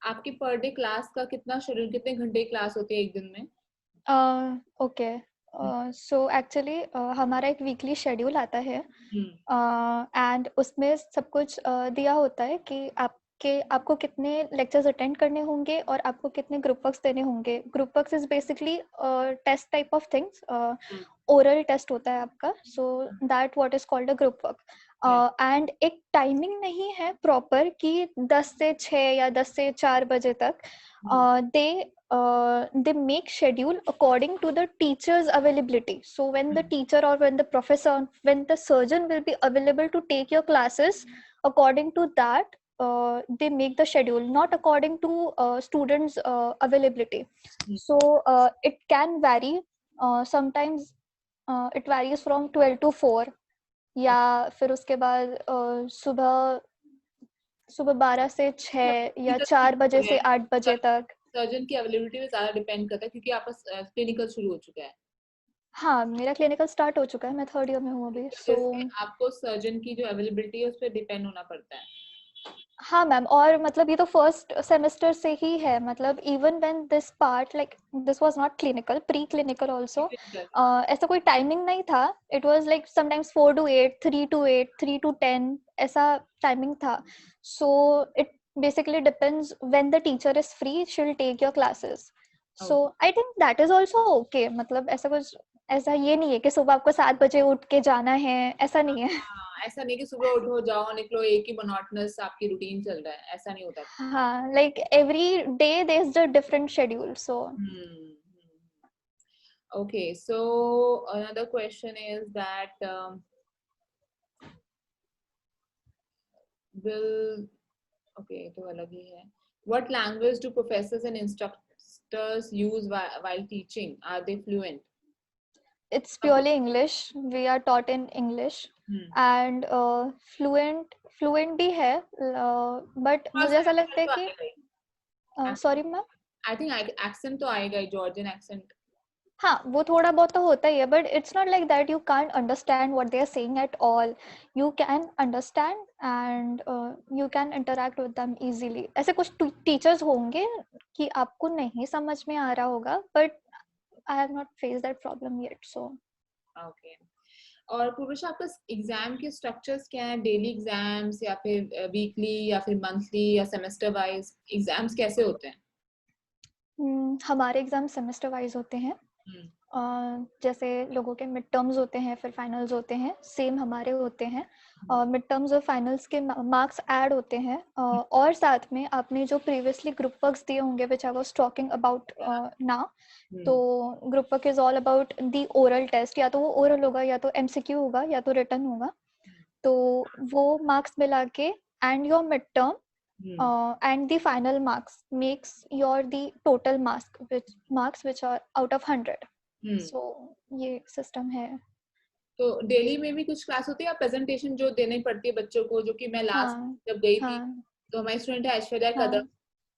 आपकी पर डे क्लास का कितना शेड्यूल, कितने घंटे की क्लास होती है एक दिन में? ओके, सो एक्चुअली हमारा एक वीकली शेड्यूल आता है, हम्म, एंड उसमें सब कुछ दिया होता है कि आप कि आपको कितने लेक्चर्स अटेंड करने होंगे और आपको कितने ग्रुप वर्क्स देने होंगे. Group works is basically test type of things. Oral test होता है आपका, so that what is called a group work. And एक टाइमिंग नहीं है प्रॉपर कि 10 से 6 या 10 से 4 बजे तक. They make schedule according to the teacher's availability. So when the teacher or when the professor, when the surgeon will be available to take your classes, according to that they make the schedule, not according to students availability. So it can vary. Sometimes it varies from 12 to 4, या फिर उसके बाद सुबह 12 से 6 या 4 बजे से 8 बजे तक. सर्जन की अवेलेबिलिटी पे ज्यादा डिपेंड करता है क्योंकि आपका क्लिनिकल शुरू हो चुका है. हाँ, मेरा क्लिनिकल स्टार्ट हो चुका है, मैं 3rd ईयर में हूँ अभी. सो आपको सर्जन की जो अवेलेबिलिटी है उस पर डिपेंड होना पड़ता है. हाँ मैम, और मतलब ये तो फर्स्ट सेमेस्टर से ही है. मतलब even when this part, like this was not clinical, pre clinical also, ऐसा कोई टाइमिंग नहीं था. It was like sometimes 4 to 8, 3 to 8, 3 to 10, ऐसा टाइमिंग था. So it basically depends when the teacher is free, she'll take your classes. So I think that is also okay. मतलब ऐसा कुछ, ऐसा ये नहीं है कि सुबह आपको 7 बजे उठ के जाना है, ऐसा नहीं है. ऐसा नहीं कि सुबह उठो जाओ निकलो एक ही मोनोटोनस आपकी रूटीन चल रहा है, ऐसा नहीं होता. हाँ, like every day there's a different schedule. So okay, so another question is that will okay तो अलग ही है. What language do professors and instructors use while teaching? Are they fluent? It's purely English. We are taught in English. And fluent भी है, but मुझे ऐसा लगता है कि sorry ma'am, I think accent तो आएगा ही, जॉर्जियन एक्सेंट. हाँ, वो थोड़ा बहुत तो होता ही है, but it's not like that you can't understand what they are saying at all. You can understand and you can interact with them easily. ऐसे कुछ टीचर्स होंगे कि आपको नहीं समझ में आ रहा होगा, but I have not faced that problem yet. So okay. और पूर्वशा आपका एग्जाम के स्ट्रक्चर्स क्या हैं? डेली एग्जाम्स या फिर वीकली या फिर मंथली या सेमेस्टर वाइज एग्जाम्स कैसे होते हैं? हमारे एग्जाम सेमेस्टर वाइज होते हैं. जैसे लोगों के मिड टर्म्स होते हैं, फिर फाइनल्स होते हैं, सेम हमारे होते हैं. मिड टर्म्स और फाइनल्स के मार्क्स ऐड होते हैं. और साथ में आपने जो प्रीवियसली ग्रुप वर्क्स दिए होंगे, which I was talking about now, तो group work is all about the oral test. या तो वो ओरल होगा, या तो एमसीक्यू होगा, या तो रिटन होगा. तो वो मार्क्स मिला के and your mid term and the final marks makes your the total marks which are out of 100. So ये सिस्टम है. तो डेली में भी कुछ क्लास होती है या प्रेजेंटेशन जो देनी पड़ती है बच्चों को? जो कि मैं लास्ट जब गई थी तो हमारी स्टूडेंट है ऐश्वर्या कदम,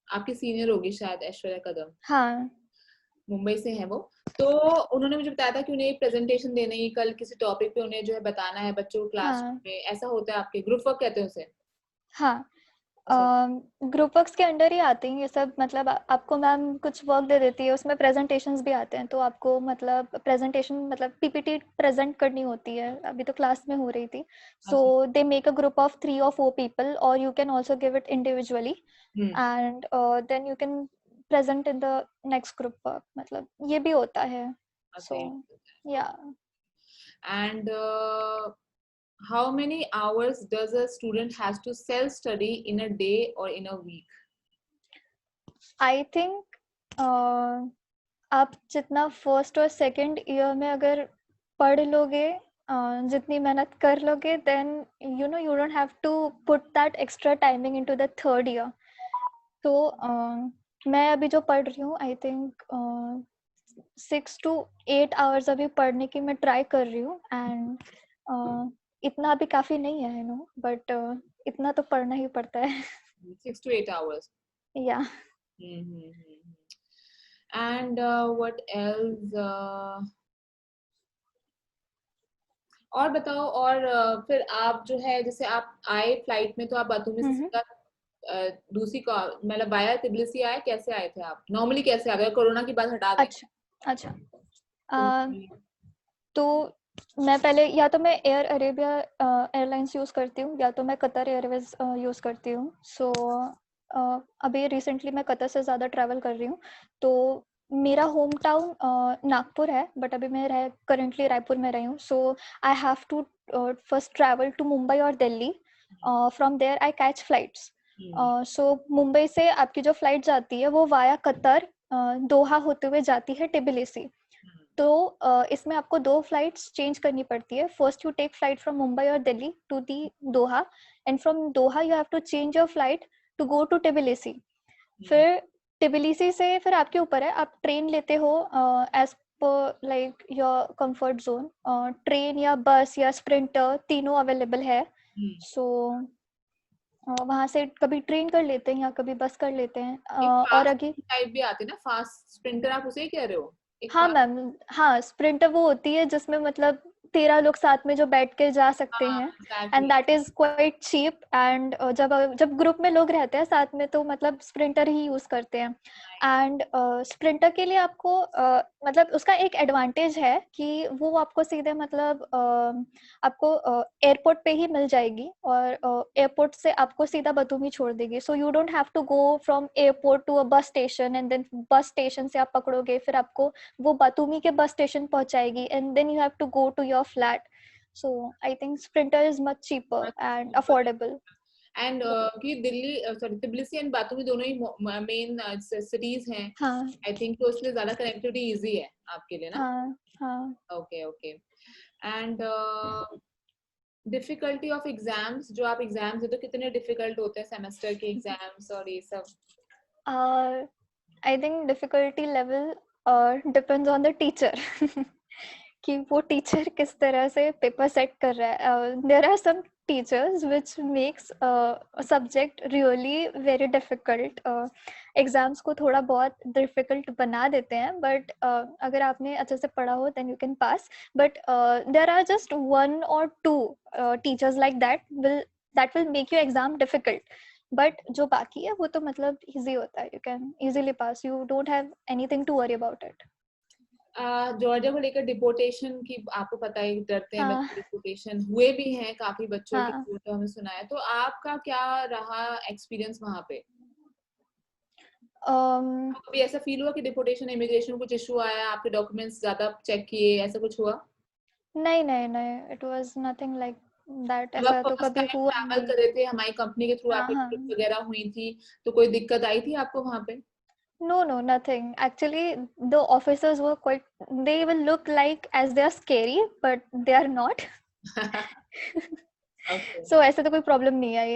आपकी सीनियर होगी शायद ऐश्वर्या कदम. हाँ, मुंबई से है वो. तो उन्होंने मुझे बताया था कि उन्हें प्रेजेंटेशन देनी है कल, किसी टॉपिक पे उन्हें जो है बताना है बच्चों को क्लास में. ऐसा होता है आपके? ग्रुप वर्क कहते हैं उसे. हाँ, ग्रुप वर्क्स के अंडर ही आते हैं ये सब. मतलब आपको मैम कुछ वर्क दे देती है, उसमें प्रेजेंटेशंस भी आते हैं, तो आपको मतलब प्रेजेंटेशन मतलब पीपीटी प्रेजेंट करनी होती है. अभी तो क्लास में हो रही थी. So they make a group of 3 or 4 people, or you can also give it individually. And then you can present in the next group work. मतलब ये भी होता है. So yeah. And how many hours does a student has to self study in a day or in a week? I think आप जितना first और second year में अगर पढ़ लोगे, जितनी मेहनत कर लोगे, then you know you don't have to put that extra timing into the third year. तो मैं अभी जो पढ़ रही हूँ, I think 6 to 8 hours अभी पढ़ने की मैं ट्राई कर रही हूँ. एंड इतना अभी काफी नहीं है, नो, बट इतना तो पढ़ना ही पड़ता है. 6 to 8 hours. Yeah. And what else? और बताओ. और फिर आप जो है जैसे आप आए फ्लाइट में, तो आप बातूमी से सीधा दूसरी मतलब बाया तिबलिसी आए, कैसे आए थे आप? नॉर्मली कैसे आ गए? कोरोना की बात हटा दें. अच्छा. तो मैं पहले या तो मैं एयर अरेबिया एयरलाइंस यूज़ करती हूँ या तो मैं कतर एयरवेज यूज़ करती हूँ। सो अभी रिसेंटली मैं कतर से ज़्यादा ट्रैवल कर रही हूँ। तो मेरा होम टाउन नागपुर है, बट अभी मैं करंटली रायपुर में रही हूँ। So I have to first travel to Mumbai और Delhi. From there I catch flights. So Mumbai से आपकी जो फ्लाइट जाती है वो वाया कतर दोहा होते हुए जाती है टिबिलिसी। तो इसमें आपको 2 फ्लाइट्स चेंज करनी पड़ती है। First you take flight from Mumbai और Delhi to the Doha, and from Doha you have to change your flight to go to Tbilisi. फिर टिबिलिसी से फिर आपके ऊपर है, आप ट्रेन लेते हो एज पर like your comfort zone. Train या बस या स्प्रिंटर तीनों अवेलेबल है। सो वहाँ से कभी ट्रेन कर लेते हैं या कभी बस कर लेते हैं। एक और फास्ट आगे टाइप भी आते हैं ना, फास्ट स्प्रिंटर, आप उसे ही कह रहे हो? एक हाँ फास्ट। मैम, हाँ स्प्रिंटर वो होती है जिसमें मतलब 13 लोग साथ में जो बैठ के जा सकते हाँ हैं, and exactly. That is quite cheap. And जब जब ग्रुप में लोग रहते हैं साथ में तो मतलब स्प्रिंटर ही यूज करते हैं। एंड स्प्रिंटर के लिए आपको मतलब उसका एक एडवांटेज है कि वो आपको सीधे मतलब आपको एयरपोर्ट पे ही मिल जाएगी, और एयरपोर्ट से आपको सीधा बतूमी छोड़ देगी। So you don't have to go from airport to a bus station, and then bus station से आप पकड़ोगे, फिर आपको वो बातूमी के बस स्टेशन पहुंचाएगी, and then you have to go to your flat. So I think sprinter is much cheaper and affordable. And कि Delhi, sorry, Tbilisi and Batumi दोनों ही मेन सिटीज हैं। हाँ आई थिंक तो इसलिए ज्यादा कनेक्टिविटी इजी है आपके लिए ना? हाँ हाँ। Okay okay. And difficulty of exams, जो आप एग्जाम्स देते हो कितने डिफिकल्ट होते हैं सेमेस्टर के एग्जाम्स और ये सब? I think difficulty level depends on the teacher कि वो टीचर किस तरह से पेपर सेट कर रहा है। There are some teachers which makes subject really very difficult, exams को थोड़ा बहुत डिफिकल्ट बना देते हैं, बट अगर आपने अच्छे से पढ़ा हो then you can pass. But there are just 1 or 2 teachers like that will make you exam difficult. But जो बाकी है वो तो मतलब इजी होता है, you can easily pass, you don't have anything to worry about it. Georgia को लेकर डिपोटेशन की आपको पता है, डरते हैं हाँ बच्चे, डिपोटेशन हुए भी हैं काफी बच्चों के, हाँ। तो हमें सुना है। तो आपका क्या रहा एक्सपीरियंस वहां पे? um, कभी ऐसा फील हुआ कि डिपोटेशन, इमिग्रेशन कुछ इशू आया, आपके डॉक्यूमेंट्स ज्यादा चेक किए, ऐसा कुछ हुआ? नहीं नहीं नहीं, it was nothing like that, जब आप ऐसा तो फर्स्ट कभी टाइम हुआ ट्रैवल नहीं। कर रहे थे हमारी कंपनी के थ्रू, हाँ आपकी हाँ। ट्रिप वगैरह हुई थी, तो कोई दिक्कत आई थी आपको वहां पे? No, no, nothing. Actually, the officers were quite, they will look like as they are scary, but they are not. Okay. So ऐसे तो कोई problem नहीं आई.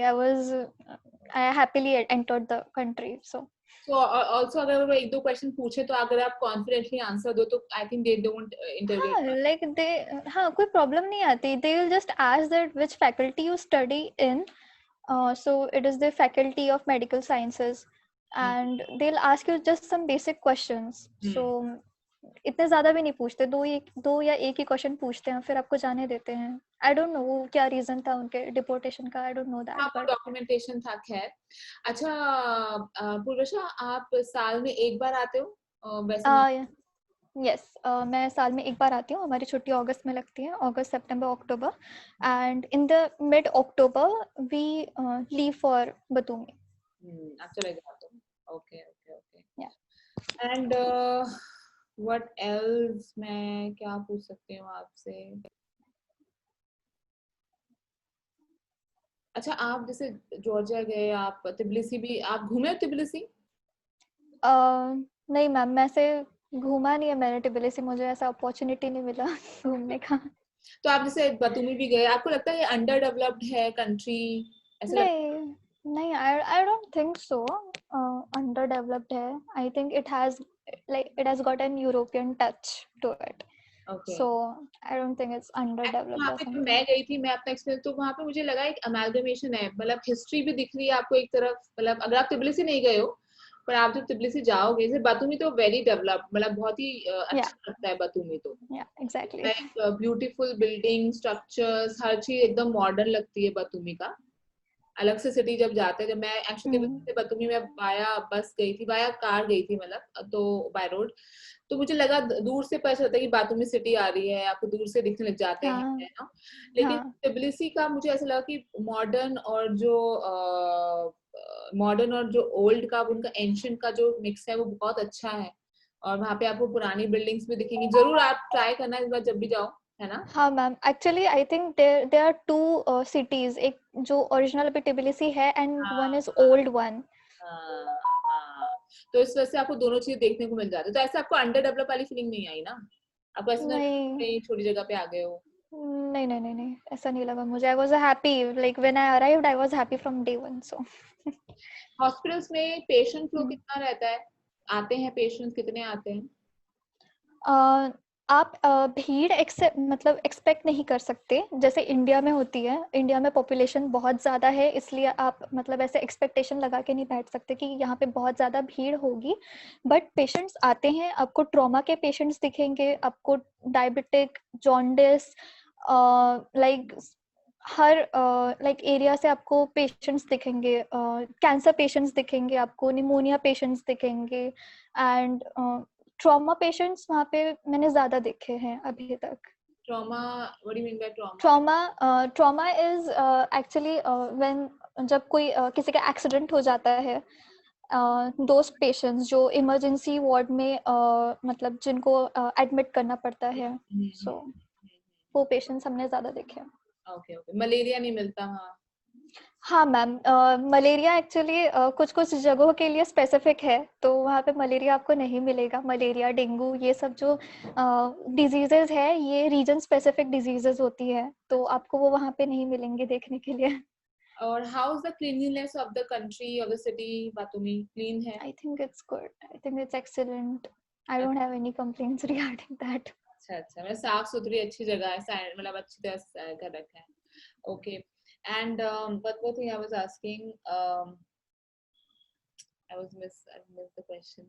I happily entered the country. So so also अगर वो एक दो question पूछे तो अगर आप कॉन्फिडेंटली आंसर दो तो आई थिंक दे डोंट हाँ, इंटरोगेट। like they, हाँ कोई problem नहीं आती. They will just ask that which faculty you study in. So it is the faculty of medical sciences, and they'll ask you just some basic questions. So इतने ज्यादा भी नहीं पूछते, दो या एक ही क्वेश्चन पूछते हैं, फिर आपको जाने देते हैं। आई डोंट नो वो क्या रीजन था उनके डिपोर्टेशन का, आई डोंट नो दैट, हाँ, वो बट डॉक्यूमेंटेशन था, खैर। अच्छा, पूर्वशा, आप साल में एक बार आते हो? वैसे ना। यस, मैं साल में एक बार आती हूँ। हमारी छुट्टी अगस्त में लगती है, अगस्त सितंबर अक्टूबर, and in the mid October we leave for Batumi. आप चले जाते हो? Okay okay okay. And what else, मैं क्या पूछ सकती हूँ आपसे? अच्छा, आप जैसे जॉर्जिया गए, आप तिब्लिसी भी आप घूमे हो? तिब्लिसी? नहीं मैम, मैं से घूमा नहीं है मैंने टिबिलिसी, मुझे ऐसा अपॉर्चुनिटी नहीं मिला घूमने का। तो आप जैसे बतूमी भी गए, आपको लगता है ये अंडर डेवलप्ड है कंट्री, ऐसा लगता नहीं नहीं, I don't think so under developed है। I think it has got an European touch to it. है? Okay. So I don't think it's under वहाँ डेवलप्ड और पे जब समथिंग। मैं गई थी, मैं अपना एक्सपीरियंस, तो वहाँ पे मुझे लगा एक अमेलगमेशन है, मतलब हिस्ट्री भी दिख रही है आपको एक तरफ, मतलब अगर आप तिब्लिसी नहीं गए हो, पर आप जब तिब्लिसी जाओगे, जैसे बातूमी तो वेरी डेवलप्ड, मतलब बहुत ही या अच्छा लगता है बातूमी तो। Yeah exactly. Like beautiful building structures, हर चीज एकदम मॉडर्न लगती है बातूमी का। अलग से सिटी जब जाते हैं, जब मैं एक्चुअली हम्म, बतूमी में बाया बस गई थी, बाया कार गई थी मतलब, तो बाय रोड, तो मुझे लगा दूर से पता चलता है कि बातूमी सिटी आ रही है, आपको दूर से दिखने लग जाते हैं, हाँ है ना। लेकिन हाँ ट्बिलिसी का मुझे ऐसा लगा कि मॉडर्न और जो ओल्ड का, उनका एंशियंट का जो मिक्स है वो बहुत अच्छा है। और वहाँ पे आपको पुरानी बिल्डिंग्स भी दिखेंगी, जरूर आप ट्राई करना इस बार जब भी जाओ, है ना। हाँ ma'am, actually I think there are two cities, एक जो ओरिजिनल अभी टिबिलिसी है एंड वन हाँ इज ओल्ड वन। हाँ हाँ। तो इस वजह से आपको दोनों चीजें देखने को मिल जाती है, तो ऐसे आपको अंडर डेवलप वाली फीलिंग नहीं आई ना, आपको ऐसा नहीं लगा नहीं कि छोटी जगह पे आ गए हो। नहीं नहीं नहीं नहीं, ऐसा नहीं लगा मुझे। I was happy, like when I arrived I was happy from day one. So hospitals में पेशेंट फ्लो कितना रहता है, आते हैं पेशेंट्स कितने आते हैं? आप भीड़ मतलब एक्सपेक्ट नहीं कर सकते जैसे इंडिया में होती है। इंडिया में पॉपुलेशन बहुत ज़्यादा है, इसलिए आप मतलब ऐसे एक्सपेक्टेशन लगा के नहीं बैठ सकते कि यहाँ पे बहुत ज़्यादा भीड़ होगी। बट पेशेंट्स आते हैं, आपको ट्रॉमा के पेशेंट्स दिखेंगे, आपको डायबिटिक, जॉन्डिस, लाइक हर लाइक एरिया से आपको पेशेंट्स दिखेंगे, कैंसर पेशेंट्स दिखेंगे, आपको निमोनिया पेशेंट्स दिखेंगे, एंड ट्रॉमा पेशेंट्स वहाँ पे मैंने ज़्यादा देखे हैं अभी तक। Trauma, what do you mean by trauma? Trauma is actually when, जब कोई किसी का एक्सीडेंट हो जाता है, दोज पेशेंट्स जो इमरजेंसी वार्ड में मतलब जिनको एडमिट करना पड़ता है, सो वो पेशेंट्स हमने ज़्यादा देखे हैं। ओके ओके, मलेरिया नहीं मिलता वहाँ? हाँ मैम, मलेरिया एक्चुअली कुछ कुछ जगहों के लिए स्पेसिफिक है, तो वहाँ पे मलेरिया आपको नहीं मिलेगा। मलेरिया, डेंगू, ये सब जो डिजीजेज है, ये रीजन स्पेसिफिक डिजीजेज होती है, तो आपको वो वहाँ पे नहीं मिलेंगे देखने के लिए। और how is the cleanliness of the country, of the city Batumi, clean है? I think it's good, I think it's excellent, I don't have any complaints regarding that. अच्छा अच्छा, मतलब साफ सुथरी अच्छी जगह है, मतलब अच्छी तरह से कर रखा है। Okay. And but one thing I was asking, I missed the question.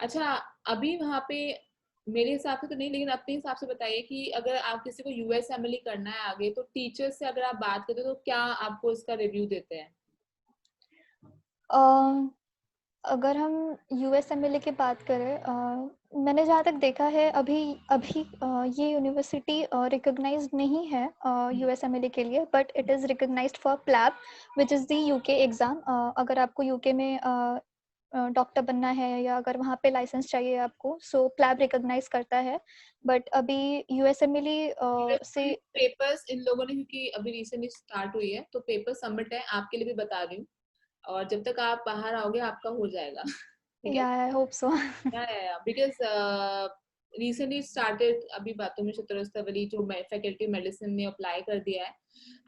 अच्छा, अभी वहाँ पे मेरे हिसाब से तो नहीं, लेकिन अपने हिसाब से बताइए कि अगर आप किसी को यूएसएमएलई करना है आगे, तो टीचर्स से अगर आप बात करते हो तो क्या आपको इसका रिव्यू देते हैं? अगर हम यूएसएमएलए की बात करें, मैंने जहाँ तक देखा है अभी अभी ये यूनिवर्सिटी रिकॉग्नाइज्ड नहीं है यूएसएमएलए के लिए, but it is recognised for PLAB, which is the UK exam. अगर आपको यूके में डॉक्टर बनना है या अगर वहाँ पे लाइसेंस चाहिए आपको, सो प्लैब रिकॉग्नाइज करता है। बट अभी यूएसएमएलए से पेपर्स इन लोगों ने, क्योंकि अभी रिसेंटली स्टार्ट हुई है, तो पेपर सबमिट है, आपके लिए भी बता रही हूँ, और जब तक आप बाहर आओगे आपका हो जाएगा। ठीक है। या आई होप सो। या बिकॉज रिसेंटली स्टार्टेड, अभी बातों में शतरस्ता वाली जो फैकल्टी मेडिसिन ने अप्लाई कर दिया है,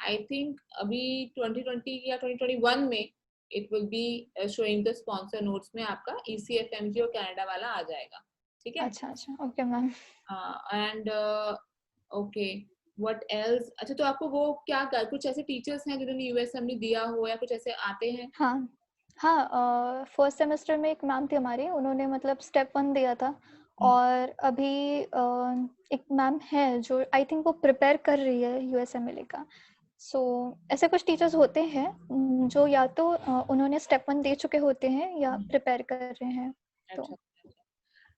आई थिंक अभी 2020 या 2021 में it will be showing the sponsor notes में आपका ECFMG और कनाडा वाला आ जाएगा। ठीक है। अच्छा अच्छा, okay ma'am. And okay, what else, अच्छा तो आपको वो क्या कुछ ऐसे टीचर्स हैं जिन्होंने यूएसएमडी दिया हो, या कुछ ऐसे आते हैं? हाँ हाँ, फर्स्ट सेमेस्टर में एक मैम थी हमारी, उन्होंने मतलब स्टेप 1 दिया था। और अभी एक मैम है जो आई थिंक वो प्रिपेयर कर रही है यूएसएमएलए का। सो ऐसे कुछ टीचर्स होते हैं जो या तो उन्होंने स्टेप 1 दे चुके होते हैं या प्रिपेयर कर रहे हैं। तो अच्छा अच्छा।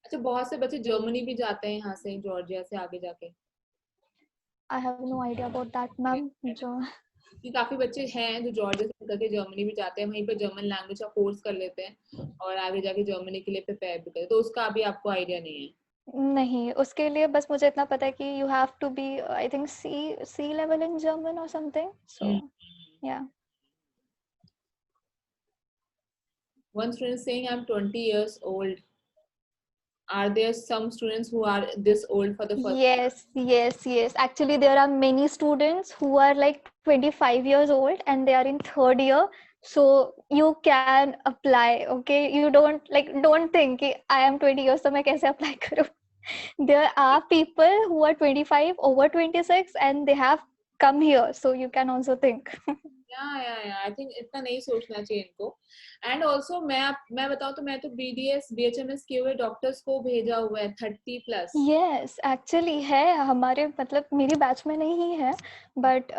अच्छा, बहुत से बच्चे जर्मनी भी जाते हैं यहाँ से, जॉर्जिया से आगे जाके। I have no idea about that ma'am. जो कि काफी बच्चे हैं जो जॉर्जिया से निकल के जर्मनी भी जाते हैं, वहीं पे जर्मन लैंग्वेज का कोर्स कर लेते हैं और आगे जाके जर्मनी के लिए प्रिपेयर भी करते हैं, तो उसका अभी आपको आइडिया नहीं है? नहीं, उसके लिए बस मुझे इतना पता है कि you have to be I think C level in German और something, so yeah. One student saying I'm 20 years old. Are there some students who are this old for the first time? Yes, yes, yes. Actually, there are many students who are like 25 years old and they are in third year. So you can apply, okay? You don't think कि I am 20 years, so मैं कैसे apply करूँ? There are people who are 25, over 26, and they have come here. So you can also think. या I think इतना नहीं सोचना चाहिए इनको। एंड ऑल्सो मैं बताऊं तो मैं तो BDS BHMS किए हुए डॉक्टर्स को भेजा हुआ है 30+। Yes, actually है हमारे, मतलब मेरी बैच में नहीं है, but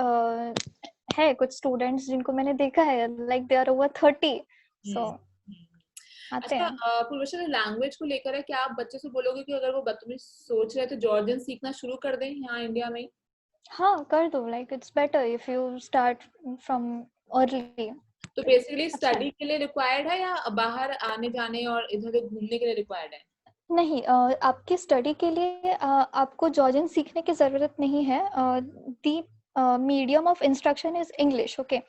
है कुछ स्टूडेंट्स जिनको मैंने देखा है, लाइक दे आर ओवर 30, सो आते अच्छा, हैं। प्रोफेशनल लैंग्वेज को लेकर है, क्या आप बच्चे से बोलोगे कि अगर वो बदतमीज सोच रहे हैं तो जॉर्जियन सीखना शुरू कर दें यहाँ इंडिया में? हाँ कर दो, like it's better if you start from early. तो बेसिकली अच्छा है। स्टडी के लिए रिक्वायर्ड है या बाहर आने जाने और इधर उधर घूमने के लिए रिक्वायर्ड है? नहीं, आपकी स्टडी के लिए आपको जॉर्जियन सीखने की ज़रूरत नहीं है। The medium of instruction is English, okay.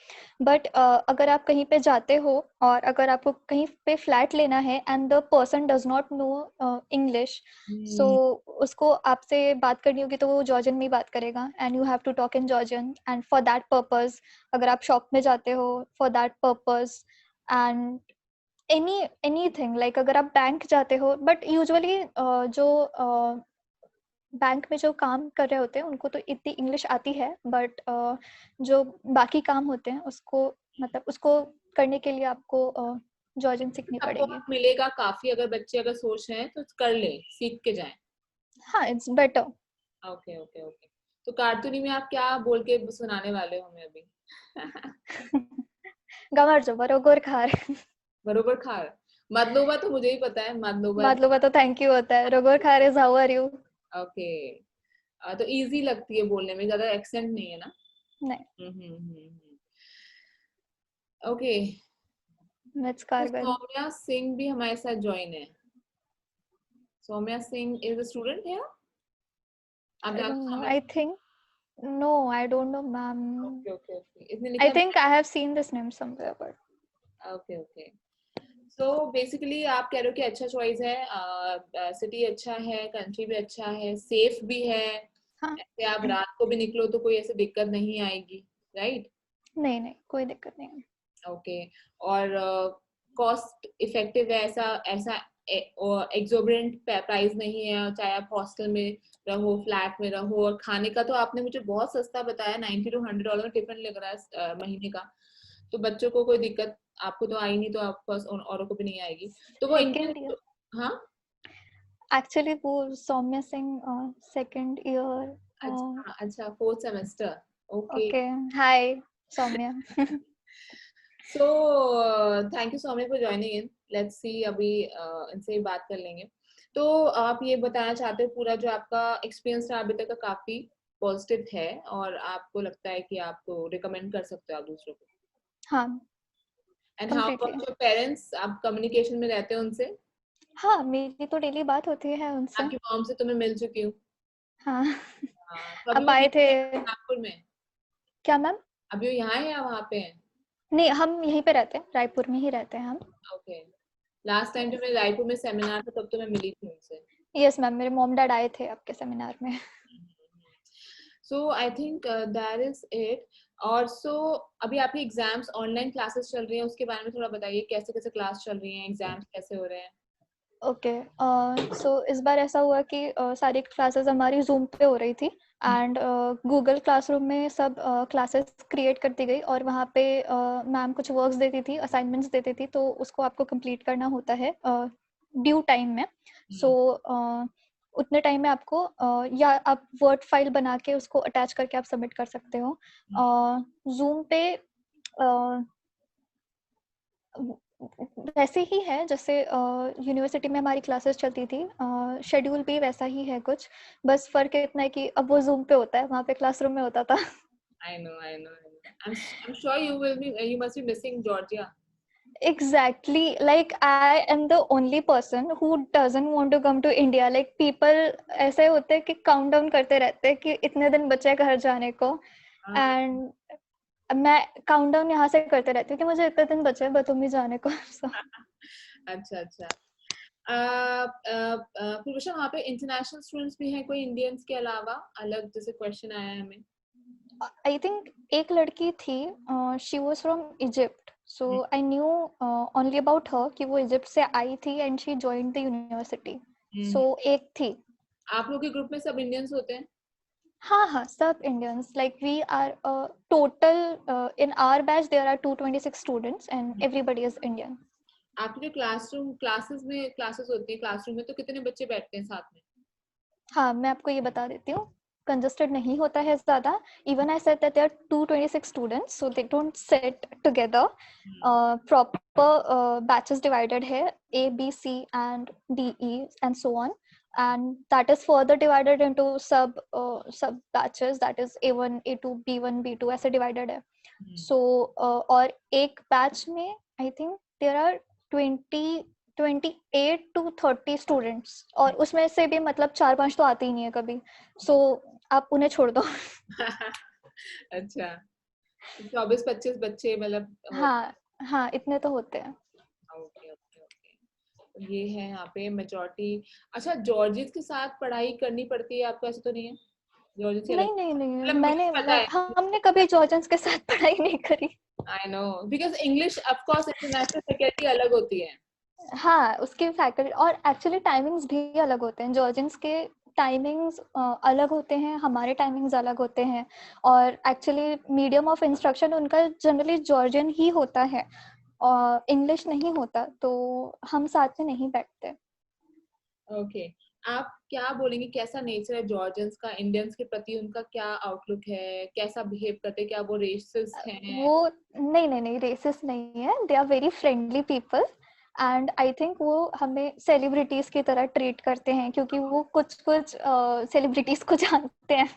But अगर आप कहीं पे जाते हो और अगर आपको कहीं पे फ्लैट लेना है and the person does not know English, so उसको आपसे बात करनी होगी तो वो जॉर्जियन में ही बात करेगा, and you have to talk in Georgian. And for that purpose, अगर आप शॉप में जाते हो for that purpose, and anything, like अगर आप बैंक जाते हो, बट यूजुअली जो बैंक में जो काम कर रहे होते हैं उनको तो इतनी इंग्लिश आती है, बट जो बाकी काम होते हैं उसको, मतलब उसको करने के लिए आपको जॉर्जियन सीखनी सबको पड़ेगी। मिलेगा काफी, अगर बच्चे अगर सोच रहे हैं तो कर ले, सीख के जाएं। हाँ, it's better. Okay okay okay. तो कार्टूनी में आप क्या बोल के सुनाने वाले हो हमें अभी? गमर जो बरोबर खार। बरोबर खार। मदलोबा तो मुझे ही पता है, मदलोबा। मतलब तो थैंक यू होता है, रोबर खार is how are you. Okay. तो इजी लगती है बोलने में, ज्यादा एक्सेंट नहीं है ना? नहीं, ओके। इट्स तो कारगर। सौम्या सिंह भी हमारे साथ ज्वाइन है। Saumya Singh is a student है, आप आई जानते डोंट हो know, Saumya? I think, no I don't know ma'am. Okay okay okay, इसने आई लिखा। Think I have seen this name somewhere, but okay okay. So basically आप कह रहे हो कि अच्छा चॉइस है, सिटी अच्छा है, कंट्री भी अच्छा है, सेफ भी है, हाँ। ऐसे आप रात को भी निकलो तो कोई ऐसे दिक्कत नहीं आएगी, राइट? नहीं नहीं, कोई दिक्कत नहीं है। ओके। और कॉस्ट इफेक्टिव है, ऐसा ऐसा एग्जोबरेंट प्राइस नहीं है, चाहे आप हॉस्टल में रहो, फ्लैट में रहो। और खाने का तो आपने मुझे बहुत सस्ता बताया, $90 to $100 में टिफिन लग रहा है महीने का। तो बच्चों को कोई दिक्कत आपको तो आई नहीं, तो आपको औरों को भी नहीं आएगी। तो वो सेकेंड इंडियन। ईयर, हाँ। एक्चुअली वो सौम्या सिंह सेकेंड ईयर। अच्छा अच्छा, 4th semester. Okay. Okay, hi Saumya. So thank you Saumya for joining in. Let's see, अभी इनसे ही बात कर लेंगे। तो आप ये बताना चाहते हो पूरा जो आपका एक्सपीरियंस रहा अभी तक का काफी पॉजिटिव है, और आपको लगता है कि आपको रिकमेंड कर सकते हो आप दूसरों को? हाँ, and how completely. About your parents, आप कम्युनिकेशन में रहते हो उनसे? हाँ, मेरी तो डेली बात होती है उनसे। आपकी मॉम से तो मैं मिल चुकी हूँ। हाँ। हाँ, तो अभी अब वो आए थे। यहीं है नागपुर में? क्या मैम? अभी वो यहाँ है या वहाँ पे है? नहीं, हम यहीं पे रहते हैं, रायपुर में ही रहते हैं हम। ओके। लास्ट टाइम जब मैं रायपुर में सेमिनार था तब तो मैं मिली थी उनसे। यस मैम, मेरे मॉम डैड आए थे आपके सेमिनार में। So I think that is it. और सो अभी आपकी एग्जाम्स ऑनलाइन क्लासेस चल रही हैं, उसके बारे में थोड़ा बताइए, कैसे कैसे क्लास चल रही हैं, एग्जाम्स कैसे हो रहे हैं? ओके, सो इस बार ऐसा हुआ कि सारी क्लासेस हमारी जूम पे हो रही थी, एंड गूगल क्लासरूम में सब क्लासेस क्रिएट करती गई, और वहाँ पे मैम कुछ वर्क्स देती थी, असाइनमेंट्स देती थी, तो उसको आपको कंप्लीट करना होता है ड्यू टाइम में। सो उतने टाइम में आपको या आप वर्ड फाइल बना के उसको अटैच करके आप सबमिट कर सकते हो। जूम पे वैसे ही है जैसे यूनिवर्सिटी में हमारी क्लासेस चलती थी, शेड्यूल भी वैसा ही है कुछ, बस फ़र्क इतना है कि अब वो ज़ूम पे होता है, वहाँ पे क्लासरूम में होता था। I know, I know, I know. I'm sure you must be missing Georgia. Exactly, like I am the only person who doesn't want to come to India. Like people ऐसे होते हैं कि काउंट डाउन करते रहते हैं कि इतने दिन बचे हैं घर जाने को, हाँ। एंड मैं काउंट डाउन यहाँ से करते रहती हूँ कि मुझे इतने दिन बचे हैं बतूमी जाने को। So, अच्छा अच्छा। पूर्वशा, वहाँ पे इंटरनेशनल स्टूडेंट्स भी हैं कोई इंडियंस के अलावा? अलग जैसे क्वेश्चन आया है हमें। I think एक लड़की थी, she was from Egypt, so I knew only about her कि वो इजिप्ट से आई थी and she joined the university. So एक थी। आप लोग के ग्रुप में सब इंडियंस होते हैं? हाँ हाँ, सब Indians, like we are total in our batch there are 226 students and everybody is Indian. आपके जो क्लासेस होती है, क्लासरूम में तो कितने बच्चे बैठते हैं साथ में? हाँ, मैं आपको ये बता देती हूँ। congested नहीं होता है ज़्यादा. Even I said that there are 226 students, so they don't sit together. Proper batches divided है, A, B, C, and D, E, and so on. And that is further divided into sub batches, that is A1, A2, B1, B2 ऐसे divided है. So और एक batch में I think there are 28 to 30 students, और उसमें से भी मतलब 4-5 तो आते ही नहीं है कभी. So आप उन्हें छोड़ दो. अच्छा, 24-25 बच्चे मतलब. हाँ इतने तो होते हैं. ओके ओके ओके, ये है यहाँ पे मेजॉरिटी. अच्छा, जॉर्जियस के साथ पढ़ाई करनी पड़ती है आपको? ऐसा तो नहीं है जॉर्जियस के अलग? नहीं मतलब मैंने मुझे पता है. हमने कभी जॉर्जियंस के साथ पढ़ाई नहीं करी. I know, because English of course international faculty अलग होती है. हाँ उसके फैकल्टी और एक्चुअली टाइमिंग्स भी अलग होते हैं. जॉर्जियंस के टाइमिंग्स अलग होते हैं, हमारे टाइमिंग्स अलग होते हैं. और एक्चुअली मीडियम ऑफ इंस्ट्रक्शन उनका जनरली जॉर्जियन ही होता है और इंग्लिश नहीं होता, तो हम साथ में नहीं बैठते. ओके, आप क्या बोलेंगे, कैसा नेचर है जॉर्जियंस का इंडियंस के प्रति? उनका क्या आउटलुक है, कैसा बिहेव करते हैं? क्या वो रेसिस्ट हैं? वो नहीं रेसिस्ट नहीं है. They are very friendly people and I think वो हमें सेलिब्रिटीज की तरह ट्रीट करते हैं, क्योंकि वो कुछ सेलिब्रिटीज को जानते हैं,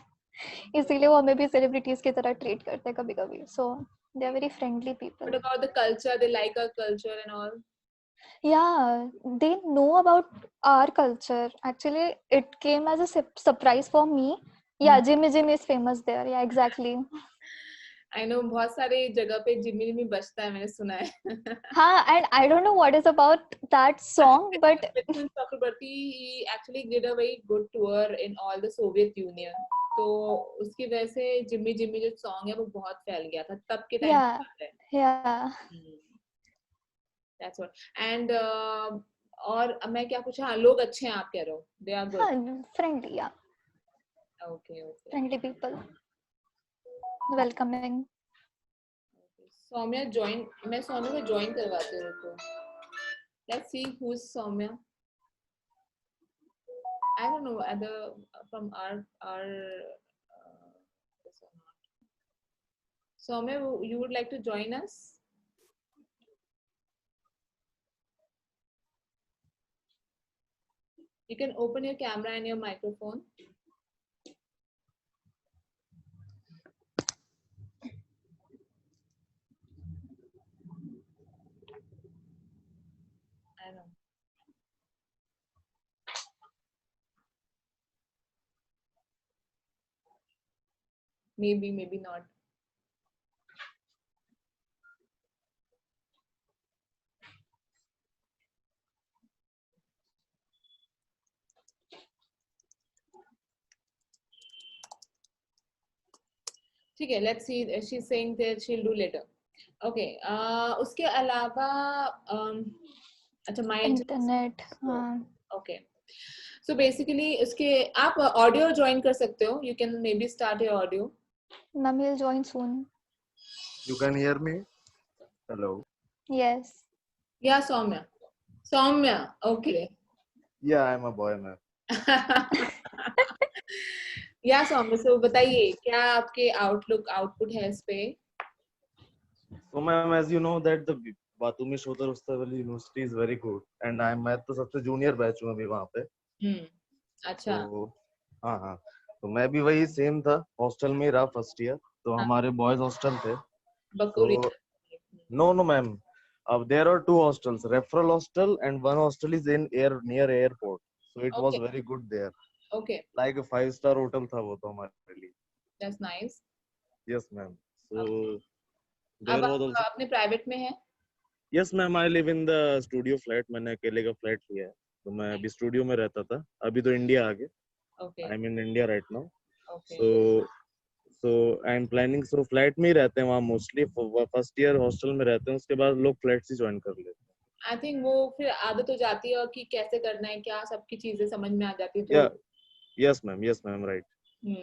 इसीलिए वो हमें भी सेलिब्रिटीज की तरह ट्रीट करते हैं कभी कभी. So they are very friendly people. What about the culture? They like our culture and all? Yeah, they know about our culture. Actually, it came as a surprise for me. Yeah, Jimmy is famous there. Yeah, exactly. I know बहुत सारे जगह पे जिम्मी जिम्मी बजता है, मैंने सुना है. हाँ, and I don't know what is about that song, but Mithun Chakrabarti, he actually did a very good tour in all the Soviet Union. तो उसकी वजह से जिम्मी जिम्मी जो सॉन्ग है वो बहुत फैल गया था तब के टाइम yeah, पे. yeah. That's what. And और मैं क्या पूछा? हाँ, लोग अच्छे हैं आप कह रहे हो. They are good. हाँ, friendly, yeah. Okay, okay. Friendly people. Welcoming. Saumya join, मैं सौम्या को join करवाती हूँ रुको. Let's see who's Soumya. I don't know whether from our this or not. Soumya, you would like to join us? You can open your camera and your microphone. I know. Maybe not. ठीक है, let's see. She's saying that she'll do later. Okay. उसके अलावा अच्छा, my internet. हाँ. Okay. So basically उसके आप audio join कर सकते हो. You can maybe start your audio. Ma'am will join soon. You can hear me? Hello. Yes. Yeah, Soumya. Okay. Yeah, I'm a boy, man. या सौम्य, so बताइए क्या आपके आउटपुट है इस पे? So ma'am, as you know that the Batumi Shodhar Ustavali University is very good and मैं तो सबसे जूनियर बैच हूँ अभी वहाँ पे. अच्छा. तो हाँ, तो मैं भी वही सेम था, हॉस्टल में रहा फर्स्ट ईयर. तो हमारे बॉयज हॉस्टल थे. बकूरी. No ma'am, there are two hostels, referral hostel and one hostel is in near airport. So it was very good there. Okay. Like a 5-star hotel था वो तो हमारे लिए. That's nice. Yes ma'am. So अब आप अपने private में है? Yes ma'am, I live in the studio flat. मैंने अकेले का फ्लैट लिया है, तो मैं अभी स्टूडियो में रहता था. अभी तो इंडिया आ गया. Okay. I'm in India right now. Okay. So I'm planning. So flat में ही रहते हैं वहाँ मोस्टली. फर्स्ट ईयर हॉस्टल में रहते हैं, उसके बाद लोग फ्लैट से ज्वाइन कर लेते हैं. I think वो फिर आदत हो जाती है कि कैसे करना है, क्या सबकी चीजें समझ में आ जाती है. तो Yes ma'am, right.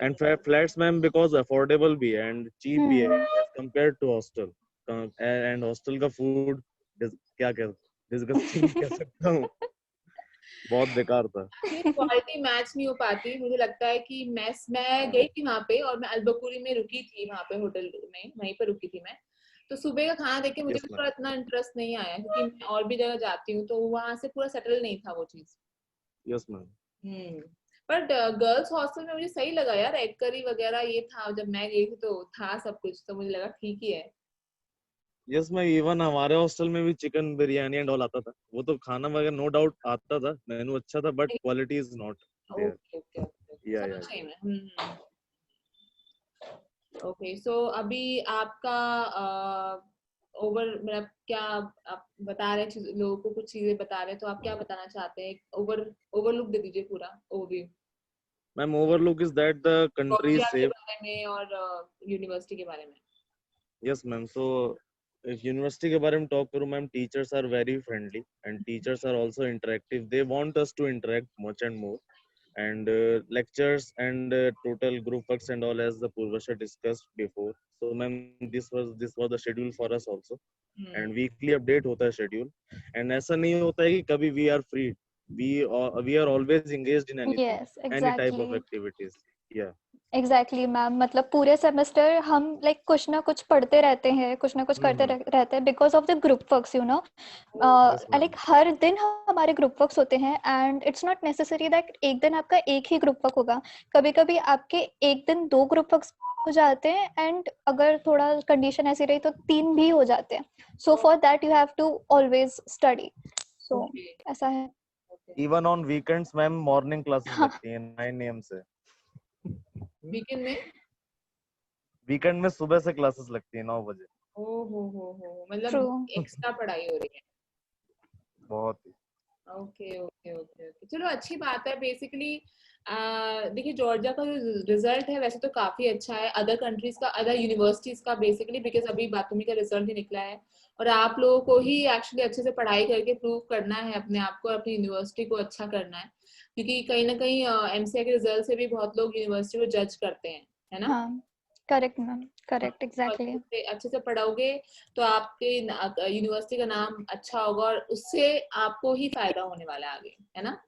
And flats ma'am because affordable भी है and cheap भी है as compared to hostel. And hostel का food क्या disgusting कह सकता हूँ. बहुत बेकार था। क्वालिटी मैच नहीं हो पाती। मुझे लगता है कि मैं गई थी वहां पे और मैं अलबकुरी में रुकी थी, वहां पे होटल में, वहीं पर रुकी थी मैं। तो सुबह का खाना देख के मुझे यस मैम। थोड़ा इतना इंटरेस्ट नहीं आया, क्योंकि मैं और भी जगह जाती हूँ तो वहां से पूरा सेटल नहीं था वो चीज। Yes ma'am. Hmm. But girls hostel में मुझे सही लगा यार, एग करी वगैरह ये था, जब मैं गई थी तो था सब कुछ, तो मुझे लगा ठीक ही है। यस मैम, इवन हमारे हॉस्टल में भी चिकन बिरयानी एंड ऑल आता था। वो तो खाना वगैरह नो डाउट आता था, मेनू अच्छा था, but quality is not there. Okay okay okay, yeah समझ गई मैं। ओके, सो अभी आपका ओवर मतलब क्या आप बता रहे लोगों को कुछ चीजें बता रहे हैं, तो आप क्या बताना चाहते हैं? ओवरलुक दे दीजिए, पूरा overview ma'am, overlook is that the country is Georgia के सेफ। बारे में और यूनिवर्सिटी के बारे में। यस मैम, सो यूनिवर्सिटी के बारे में टॉक करूँ ma'am, teachers are very friendly and teachers are also interactive. They want us to interact much and more, and lectures and total group works and all, as the Purvasha discussed before. So ma'am, this was the schedule for us also, and weekly update hota hai schedule, and ऐसा नहीं होता है कि कभी we are free. We are always engaged in anything, yes any type exactly. of activities. Yeah. Exactly ma'am, मतलब पूरे semester हम like कुछ ना कुछ पढ़ते रहते हैं, कुछ ना कुछ करते रहते हैं because of the group works, you know. Yes ma'am. Like हर दिन हमारे ग्रुप वर्क्स होते हैं and it's not necessary that एक दिन आपका एक ही ग्रुप वर्क होगा। कभी कभी आपके एक दिन 2 ग्रुप वर्क्स हो जाते हैं एंड अगर थोड़ा कंडीशन ऐसी रही तो 3 भी हो जाते हैं। So for that you have to always study. So ऐसा है। Even on weekends ma'am morning classes हाँ, लगती हैं 9 AM से। वीकेंड में? वीकेंड में सुबह से क्लासेस लगती है 9 बजे। ओ हो, मतलब ट्रू। एक्स्ट्रा पढ़ाई हो रही है। बहुत ही। ओके ओके ओके ओके, चलो अच्छी बात है। बेसिकली देखिए, जॉर्जिया का जो रिजल्ट है वैसे तो काफी अच्छा है, अदर कंट्रीज का, अदर यूनिवर्सिटीज का बेसिकली, बिकॉज अभी बातुमी का रिजल्ट ही निकला है और आप लोगों को ही एक्चुअली अच्छे से पढ़ाई करके प्रूव करना है अपने आप को, अपनी यूनिवर्सिटी को अच्छा करना है, क्योंकि कहीं ना कहीं एमसीए के रिजल्ट से भी बहुत लोग यूनिवर्सिटी को जज करते हैं, है ना? हाँ, करेक्ट मैम, हाँ, करेक्ट, तो एग्जैक्टली। अच्छे से पढ़ोगे तो आपके यूनिवर्सिटी का नाम अच्छा होगा और उससे आपको ही फायदा होने वाला है आगे, है ना?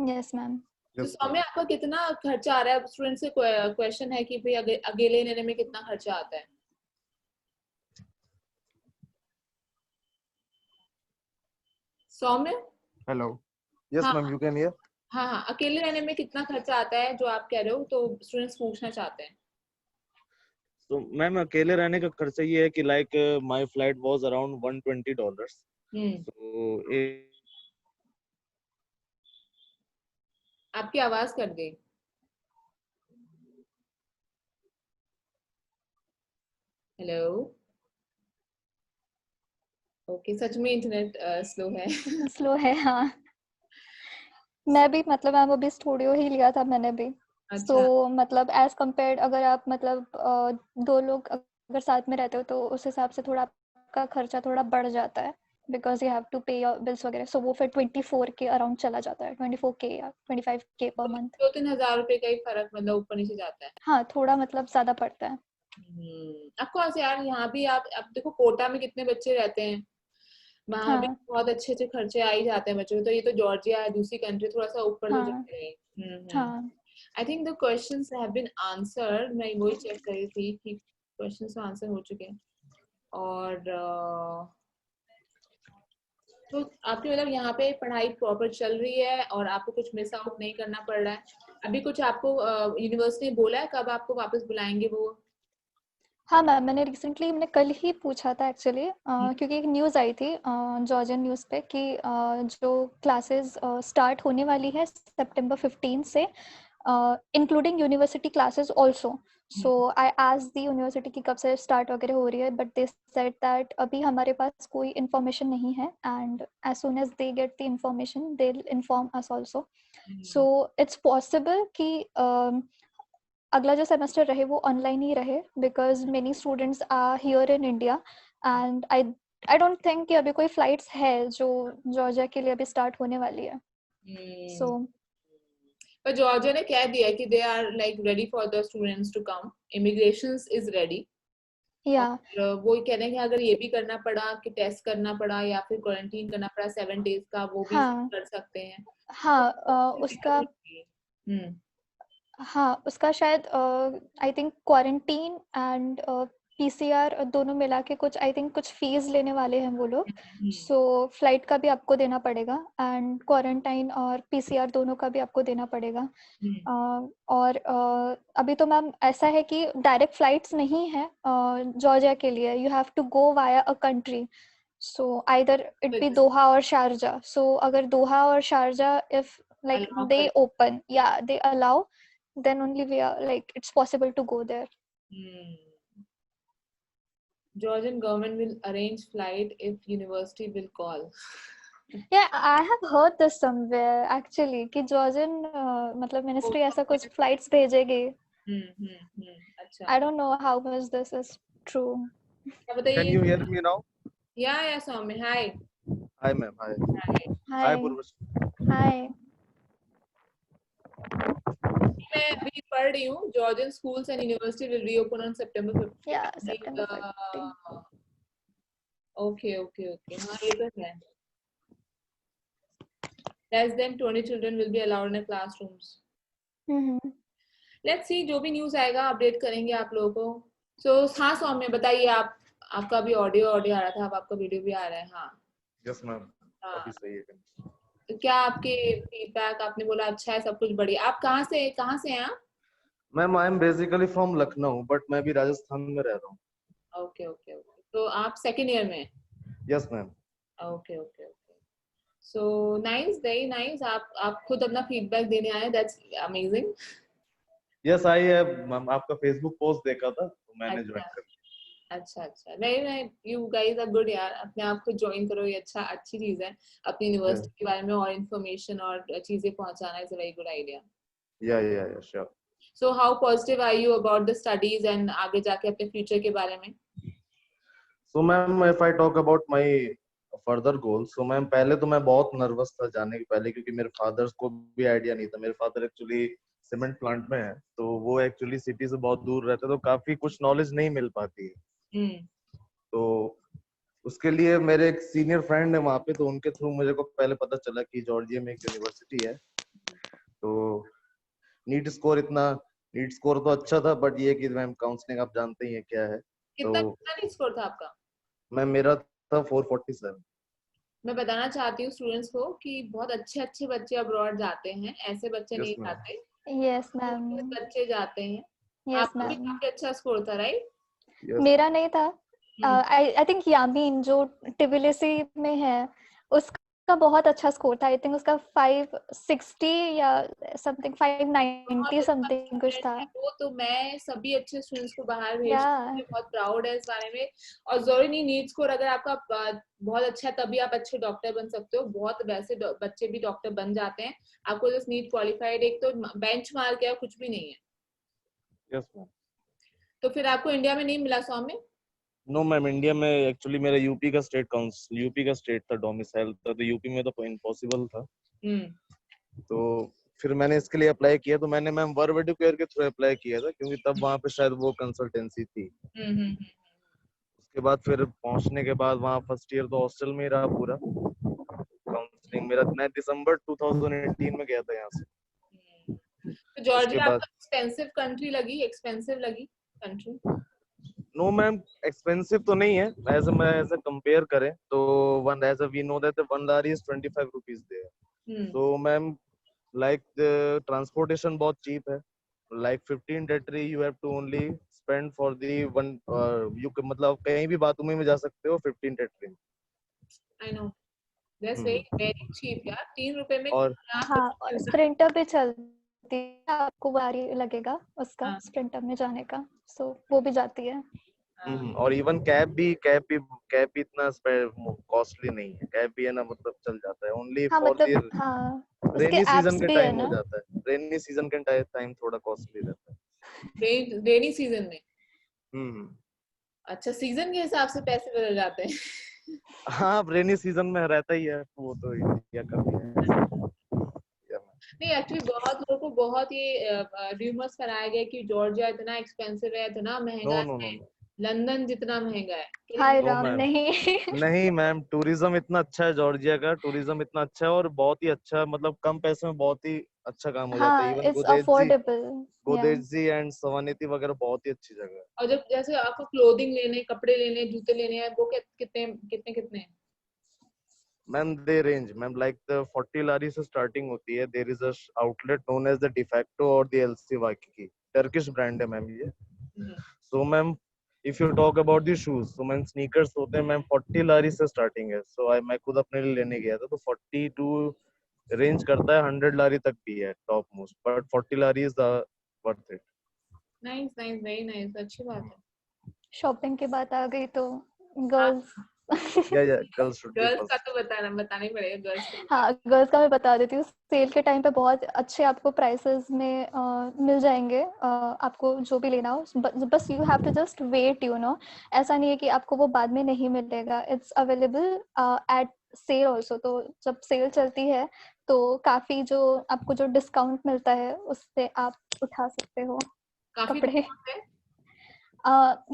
Yes ma'am. तो यस सौम्य, मैम। आपका कितना खर्चा आ रहा है? स्टूडेंट से क्वेश्चन है कि भाई अकेले लेने में कितना खर्चा आता है? सौम्य? हेलो। यस हाँ मैम, यू कैन हियर। हाँ हाँ, अकेले रहने में कितना खर्चा आता है जो आप कह रहे हो, तो स्टूडेंट्स पूछना चाहते हैं। तो मैम, अकेले रहने का खर्चा ये है कि like my flight was around $120। हम्म। तो आपकी आवाज कट गई। हेलो? ओके, सच में इंटरनेट स्लो है। स्लो है, हाँ। मैं भी मतलब मैम अभी स्टूडियो ही लिया था मैंने भी। सो अच्छा। मतलब एज कम्पेयर्ड अगर आप मतलब 2 लोग अगर साथ में रहते हो तो उस हिसाब से थोड़ा आपका खर्चा थोड़ा बढ़ जाता है, बिकॉज यू हैव टू पे योर बिल्स वगैरह। सो वो फिर 24 के अराउंड चला जाता है, 24K या 25K पर मंथ। 2-3 हज़ार रुपए का ही फर्क, मतलब ऊपर नीचे जाता है। हाँ, थोड़ा मतलब ज्यादा पड़ता है। अब कौन से यार, यहाँ भी आप अब देखो कोटा में कितने बच्चे रहते हैं, वहां भी हाँ बहुत अच्छे अच्छे खर्चे आ ही जाते हैं बच्चों के। तो ये तो जॉर्जिया है, दूसरी कंट्री, थोड़ा सा ऊपर तो हाँ जाते हैं। हाँ। I think the questions have been answered. मैं वही चेक कर रही थी कि क्वेश्चंस तो आंसर हो चुके हैं। और तो आपकी मतलब यहाँ पे पढ़ाई प्रॉपर चल रही है और आपको कुछ मिस आउट नहीं करना पड़ रहा है? अभी कुछ आपको यूनिवर्सिटी ने बोला है कब आपको वापस बुलाएंगे वो? हाँ मैम, मैंने कल ही पूछा था एक्चुअली, क्योंकि एक न्यूज़ आई थी जॉर्जियन न्यूज़ पे कि जो क्लासेस स्टार्ट होने वाली है सितंबर 15 से, including university classes also. So I asked the university कि कब से स्टार्ट वगैरह हो रही है, बट दे सेड दैट अभी हमारे पास कोई इन्फॉर्मेशन नहीं है and as soon as they get the information they will inform us also. So it's possible कि अगला जो सेमेस्टर रहे वो ऑनलाइन ही रहे, because many students are here in India and I don't think कि अभी कोई फ्लाइट्स है जो जॉर्जिया के लिए अभी स्टार्ट होने वाली है। सो पर जॉर्जिया ने कह दिया कि they are like ready for the students to come, immigration is ready, yeah और वो कह रहे हैं कि अगर ये भी करना पड़ा कि टेस्ट करना पड़ा या फिर क्वारंटीन करना पड़ा 7 डेज का, वो भी हाँ कर सकते हैं। हाँ उसका हम्म उसका शायद I think quarantine and PCR दोनों मिला के कुछ आई थिंक कुछ फीस लेने वाले हैं वो लोग। सो फ्लाइट का भी आपको देना पड़ेगा एंड क्वारंटाइन और पीसीआर दोनों का भी आपको देना पड़ेगा। और अभी तो मैम ऐसा है कि डायरेक्ट फ्लाइट्स नहीं है जॉर्जिया के लिए। You have to go via a country, so either it be Doha or Sharjah. So अगर Doha or Sharjah if like they open, yeah, they allow, then only we are like it's possible to go there. Georgian government will arrange flight if university will call. Yeah, I have heard this somewhere actually कि Georgian मतलब ministry ऐसा कुछ flights भेजेगी। अच्छा। I don't know how much this is true. Can you hear me now? Yeah, Soumya, hi. Hi ma'am, hi. Hi. Hi. मैं अभी पढ़ रही हूँ, Georgian schools and university will reopen on September 15th. Yeah, September 15th. Okay. हाँ ये तो है. Less than 20 children will be allowed in the classrooms. Let's see, जो भी न्यूज़ आएगा अपडेट करेंगे आप लोगों को. So हाँ सौम्य बताइए, आपका भी ऑडियो आ रहा था, अब आपका वीडियो भी आ रहा है. हाँ. Yes ma'am. अभी सही है. तो क्या आपके फीडबैक, आपने बोला अच्छा है सब कुछ बढ़िया. आप कहाँ से हैं आप? Ma'am I am basically from Lucknow but मैं भी राजस्थान में रह रहा हूँ. ओके. तो आप सेकंड ईयर में? Yes ma'am. Okay. So nice, very nice. आप खुद अपना फीडबैक देने आए, that's amazing. Yes I have ma'am, आपका फेसबुक पोस्ट देखा था तो मैंने ज्वाइन कर लिया. अच्छा. नहीं, यू गाइस आर गुड यार. अपने आप को ज्वाइन करो, ये अच्छी चीज है. अपनी यूनिवर्सिटी के बारे में और इन्फॉर्मेशन और चीजें पहुंचाना is a very good idea. Yeah sure. So how positive are you about the studies and आगे जाके अपने फ्यूचर के बारे में? So ma'am if I talk about my further goals, so ma'am पहले तो मैं बहुत नर्वस था जाने के पहले, क्योंकि मेरे फादर्स को भी आइडिया नहीं था. मेरे फादर एक्चुअली सीमेंट प्लांट में है, तो वो एक्चुअली सिटी से बहुत दूर रहते, तो काफी कुछ नॉलेज नहीं मिल पाती है. तो उसके लिए मेरे एक सीनियर फ्रेंड है वहाँ पे, तो उनके थ्रू मुझे को पहले पता चला कि जॉर्जिया में एक यूनिवर्सिटी है. तो नीट स्कोर तो अच्छा था, बट ये कि मैम काउंसलिंग आप जानते ही हैं क्या है. कितना नीट स्कोर था आपका? मैम मेरा था 447. मैं बताना चाहती हूँ स्टूडेंट्स को कि बहुत अच्छे बच्चे अब्रॉड जाते हैं, ऐसे बच्चे नहीं जाते. यस मैम, बच्चे जाते हैं. यस आपका भी काफी अच्छा स्कोर था, राइट? मेरा नहीं था. आई थिंक यामीन जो टिबिलिसी में है उसका बहुत अच्छा स्कोर था. आई थिंक उसका 560 या समथिंग 590 समथिंग कुछ था. वो तो मैं सभी अच्छे स्टूडेंट्स को बाहर भेजती हूँ, बहुत प्राउड है इस बारे में. और जरूरी नहीं नीट स्कोर अगर आपका बहुत अच्छा है तभी आप अच्छे डॉक्टर बन सकते हो. बहुत वैसे बच्चे भी डॉक्टर बन जाते हैं. आपको जस्ट नीट क्वालिफाइड एक तो बेंचमार्क है, कुछ भी नहीं है. Yes ma'am. तो फिर आपको इंडिया में नहीं मिला सौम्य? नो मैम, इंडिया में एक्चुअली मेरा यूपी का स्टेट था, डोमिसाइल था, तो यूपी में तो इम्पॉसिबल था. तो फिर मैंने इसके लिए अप्लाई किया, तो मैंने मैम वर्ब एडुकेयर के थ्रू अप्लाई किया था, क्योंकि तब वहाँ पे शायद वो कंसल्टेंसी थी. उसके बाद फिर पहुंचने के बाद वहाँ फर्स्ट ईयर तो हॉस्टल में ही रहा पूरा. काउंसलिंग मेरा मैं दिसंबर 2018 में गया था यहाँ से. तो जॉर्जिया आपको एक्सपेंसिव लगी कंट्री? नो मैम, एक्सपेंसिव तो नहीं है. ऐसे कंपेयर करें तो we know that one lari is 25 rupees there. So ma'am like the transportation बहुत चीप है. Like 15 tetri you have to only spend for the one. You मतलब कहीं भी बाथरूम में जा सकते हो 15 tetri. I know, that's very cheap यार. 3 रुपए में. और हाँ, स्प्रिंटर भी चलती है, आपको बारी लगेगा उसका स्प्रिंटर में जाने का. सो वो भी जाती है. और इवन कैब भी इतना कॉस्टली नहीं है. कैब भी है ना, मतलब चल जाता है. Only for the rainy season के टाइम हो जाता है. रेनी सीजन के टाइम थोड़ा कॉस्टली रहता है. रेनी सीजन में. अच्छा, सीजन के हिसाब से पैसे बदल जाते हैं. हाँ, रेनी सीजन में रहता ही है वो तो. क्या करते हैं. नहीं, एक्चुअली बहुत लोगों को बहुत ये रूमर्स फैलाया गया कि जॉर्जिया इतना एक्सपेंसिव है, इतना महंगा है. लंदन जितना महंगा है? हाय नो राम, मैम, नहीं। नहीं मैम, टूरिज्म इतना अच्छा है, जॉर्जिया का टूरिज्म इतना अच्छा है और बहुत ही अच्छा, मतलब कम पैसे में बहुत ही अच्छा काम हो जाता है। हाँ, इवन इट्स अफोर्डेबल। या गोदेजी एंड सवानिति वगैरह बहुत ही अच्छी जगह है। और जब जैसे आपको क्लोथिंग लेने, कपड़े लेने, जूते लेने हैं, वो कितने कितने कितने हैं? Ma'am they range ma'am like the 40 lari से स्टार्टिंग होती है। There is a outlet known as the DeFacto और the LC Waikiki, Turkish brand है मैम ये। Hmm, so ma'am if you talk about the shoes, so ma'am sneakers होते हैं ma'am 40 lari से starting है। सो मैं खुद अपने लिए लेने गया था तो 40 टू रेंज करता है, 100 लारी तक भी है top most, but 40 lari is the worth it. Nice nice, very nice, अच्छी बात है। शॉपिंग की बात आ गई तो हाँ, गर्ल्स। या गर्ल्स शुड बी गर्ल्स का फर्स्ट। तो बताना ही पड़ेगा, गर्ल्स के लिए। हाँ, गर्ल्स का मैं बता देती हूँ। सेल के टाइम पे बहुत अच्छे आपको प्राइसेस में मिल जाएंगे। आपको जो भी लेना हो, बस you have to just wait, you know. ऐसा नहीं है कि आपको वो बाद में नहीं मिलेगा। It's available at sale also. तो जब सेल चलती है तो काफ़ी जो आपको जो डिस्काउंट मिलता है उससे आप उठा सकते हो काफी कपड़े। डिस्काउंट है।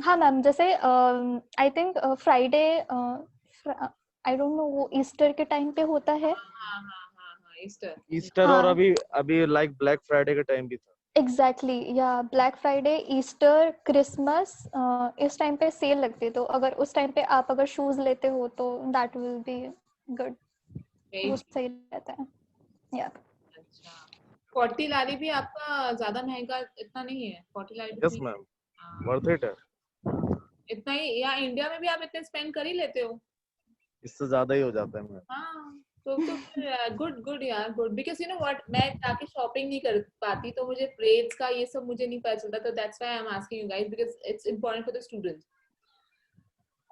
हाँ मैम, जैसे I think Friday, I don't no, वो ईस्टर के टाइम पे होता है। हाँ हाँ हाँ हाँ, ईस्टर। ईस्टर और हाँ, अभी अभी लाइक ब्लैक फ्राइडे का टाइम भी था। एग्जैक्टली, या ब्लैक फ्राइडे, ईस्टर, क्रिसमस, इस टाइम पे सेल लगती है। तो अगर उस टाइम पे आप अगर शूज लेते हो तो that will be good. Very वो चीप। सही रहता है। या अच्छा, 40 लारी भी आपका ज्यादा महंगा इतना नहीं है, 40 लारी भी यस ठीक मैम, है। हाँ, वर्थ इट है। इतना ही, या इंडिया में भी आप इतने स्पेंड कर ही लेते हो। इससे ज्यादा ही हो जाता है मैम। हाँ, तो फिर गुड गुड यार, good, because you know what, मैं जाके शॉपिंग नहीं कर पाती तो मुझे रेट्स का ये सब मुझे नहीं पता चलता, तो that's why I am asking you guys, because it's important for the students.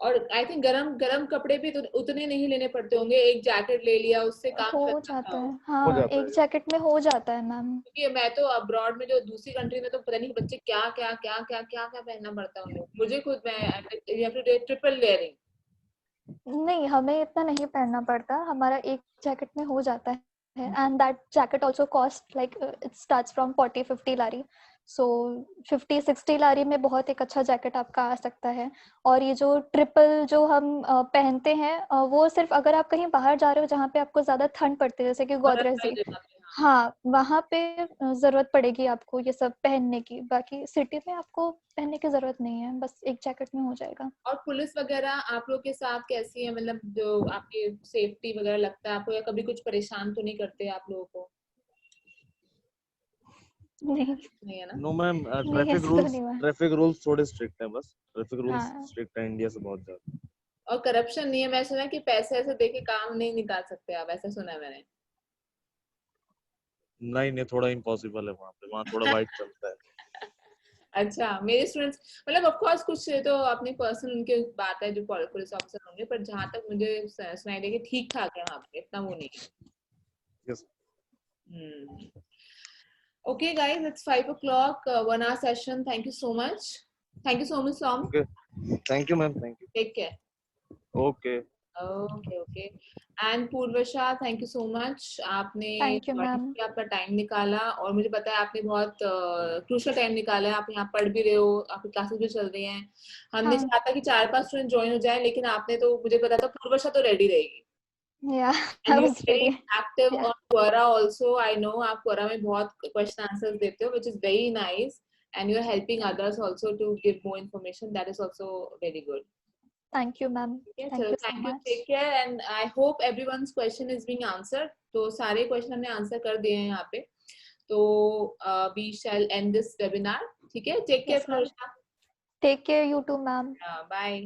और आई थिंक गरम गरम कपड़े भी तो उतने नहीं लेने पड़ते होंगे, एक जैकेट ले लिया उससे काम चल हो जाता जाता हो। है, हो हाँ, जाता एक है। जैकेट में हो जाता है मैम। क्योंकि मैं तो अब्रॉड में, जो दूसरी कंट्री में, तो पता नहीं बच्चे क्या क्या क्या क्या क्या क्या पहनना पड़ता है उन लोग, मुझे खुद, मैं you have to do triple layering. नहीं, हमें इतना नहीं पहनना पड़ता, हमारा एक जैकेट में हो जाता है। And that jacket also cost like it starts from 40-50 लारी। सो 50-60 लारी में बहुत एक अच्छा जैकेट आपका आ सकता है। और ये जो ट्रिपल जो हम पहनते हैं, वो सिर्फ अगर आप कहीं बाहर जा रहे हो जहाँ पे आपको ज़्यादा ठंड पड़ती है, जैसे कि बर्फ वाली गोदरेज। जगह पे, हाँ। हाँ, वहाँ पे ज़रूरत पड़ेगी आपको ये सब पहनने की। बाकी सिटी में आपको पहनने की ज़रूरत नहीं है, बस एक जैकेट में हो जाएगा। और पुलिस वगैरह आप लोग के साथ कैसी है, मतलब जो आपकी सेफ्टी वगैरह लगता है आपको, या कभी कुछ परेशान तो नहीं करते आप लोगों को? नहीं, नहीं है ना? नो मैम, नहीं, ऐसा तो नहीं हुआ। ट्रैफिक रूल्स थोड़े स्ट्रिक्ट हैं बस। ट्रैफिक रूल्स हाँ, स्ट्रिक्ट है इंडिया से बहुत ज्यादा। और करप्शन नहीं है? मैं सुना है कि पैसे ऐसे दे के काम नहीं निकाल सकते आप, ऐसा सुना है मैंने। नहीं नहीं, थोड़ा इम्पॉसिबल है वहाँ पे, वहाँ थोड़ा वाइट चलता है। अच्छा, मेरे स्टूडेंट्स, मतलब ऑफ कोर्स कुछ तो अपनी पर्सनल उनके बात है जो पुलिस ऑफिसर होंगे, पर जहां तक मुझे सुनाई दे कि ठीक ठाक है वहां पे, इतना वो नहीं यस। है। Okay, guys, it's 5 o'clock. 1 hour session. Thank you so much. Thank you so much, Tom. Okay, thank you ma'am, thank Take care. You. Okay. Okay, okay. And Purvasha, thank you so much. आपने thank you join ma'am. किया, आपका time निकाला, और मुझे पता है आपने बहुत क्रूशल टाइम निकाला है। आप यहाँ पढ़ भी रहे हो, आपकी क्लासेस भी चल रही हैं। हमने हाँ, चाहा था कि 4-5 स्टूडेंट ज्वाइन हो जाए, लेकिन आपने तो, मुझे पता था Purvasha तो रेडी रहेगी। या And I you're was very ready. active या, on Quora also. I know आप Quora में बहुत question answers देते हो, which is very nice. And you're helping others also to give more information. That is also very good. Thank you ma'am. Okay, thank चलो, you so thank you. Much. Take care. And I hope everyone's question is being answered. तो सारे question हमने answer कर दिए हैं यहाँ पे. तो we shall end this webinar. ठीक है? Take care, yes ma'am. Purvasha. Take care, you too ma'am. Bye.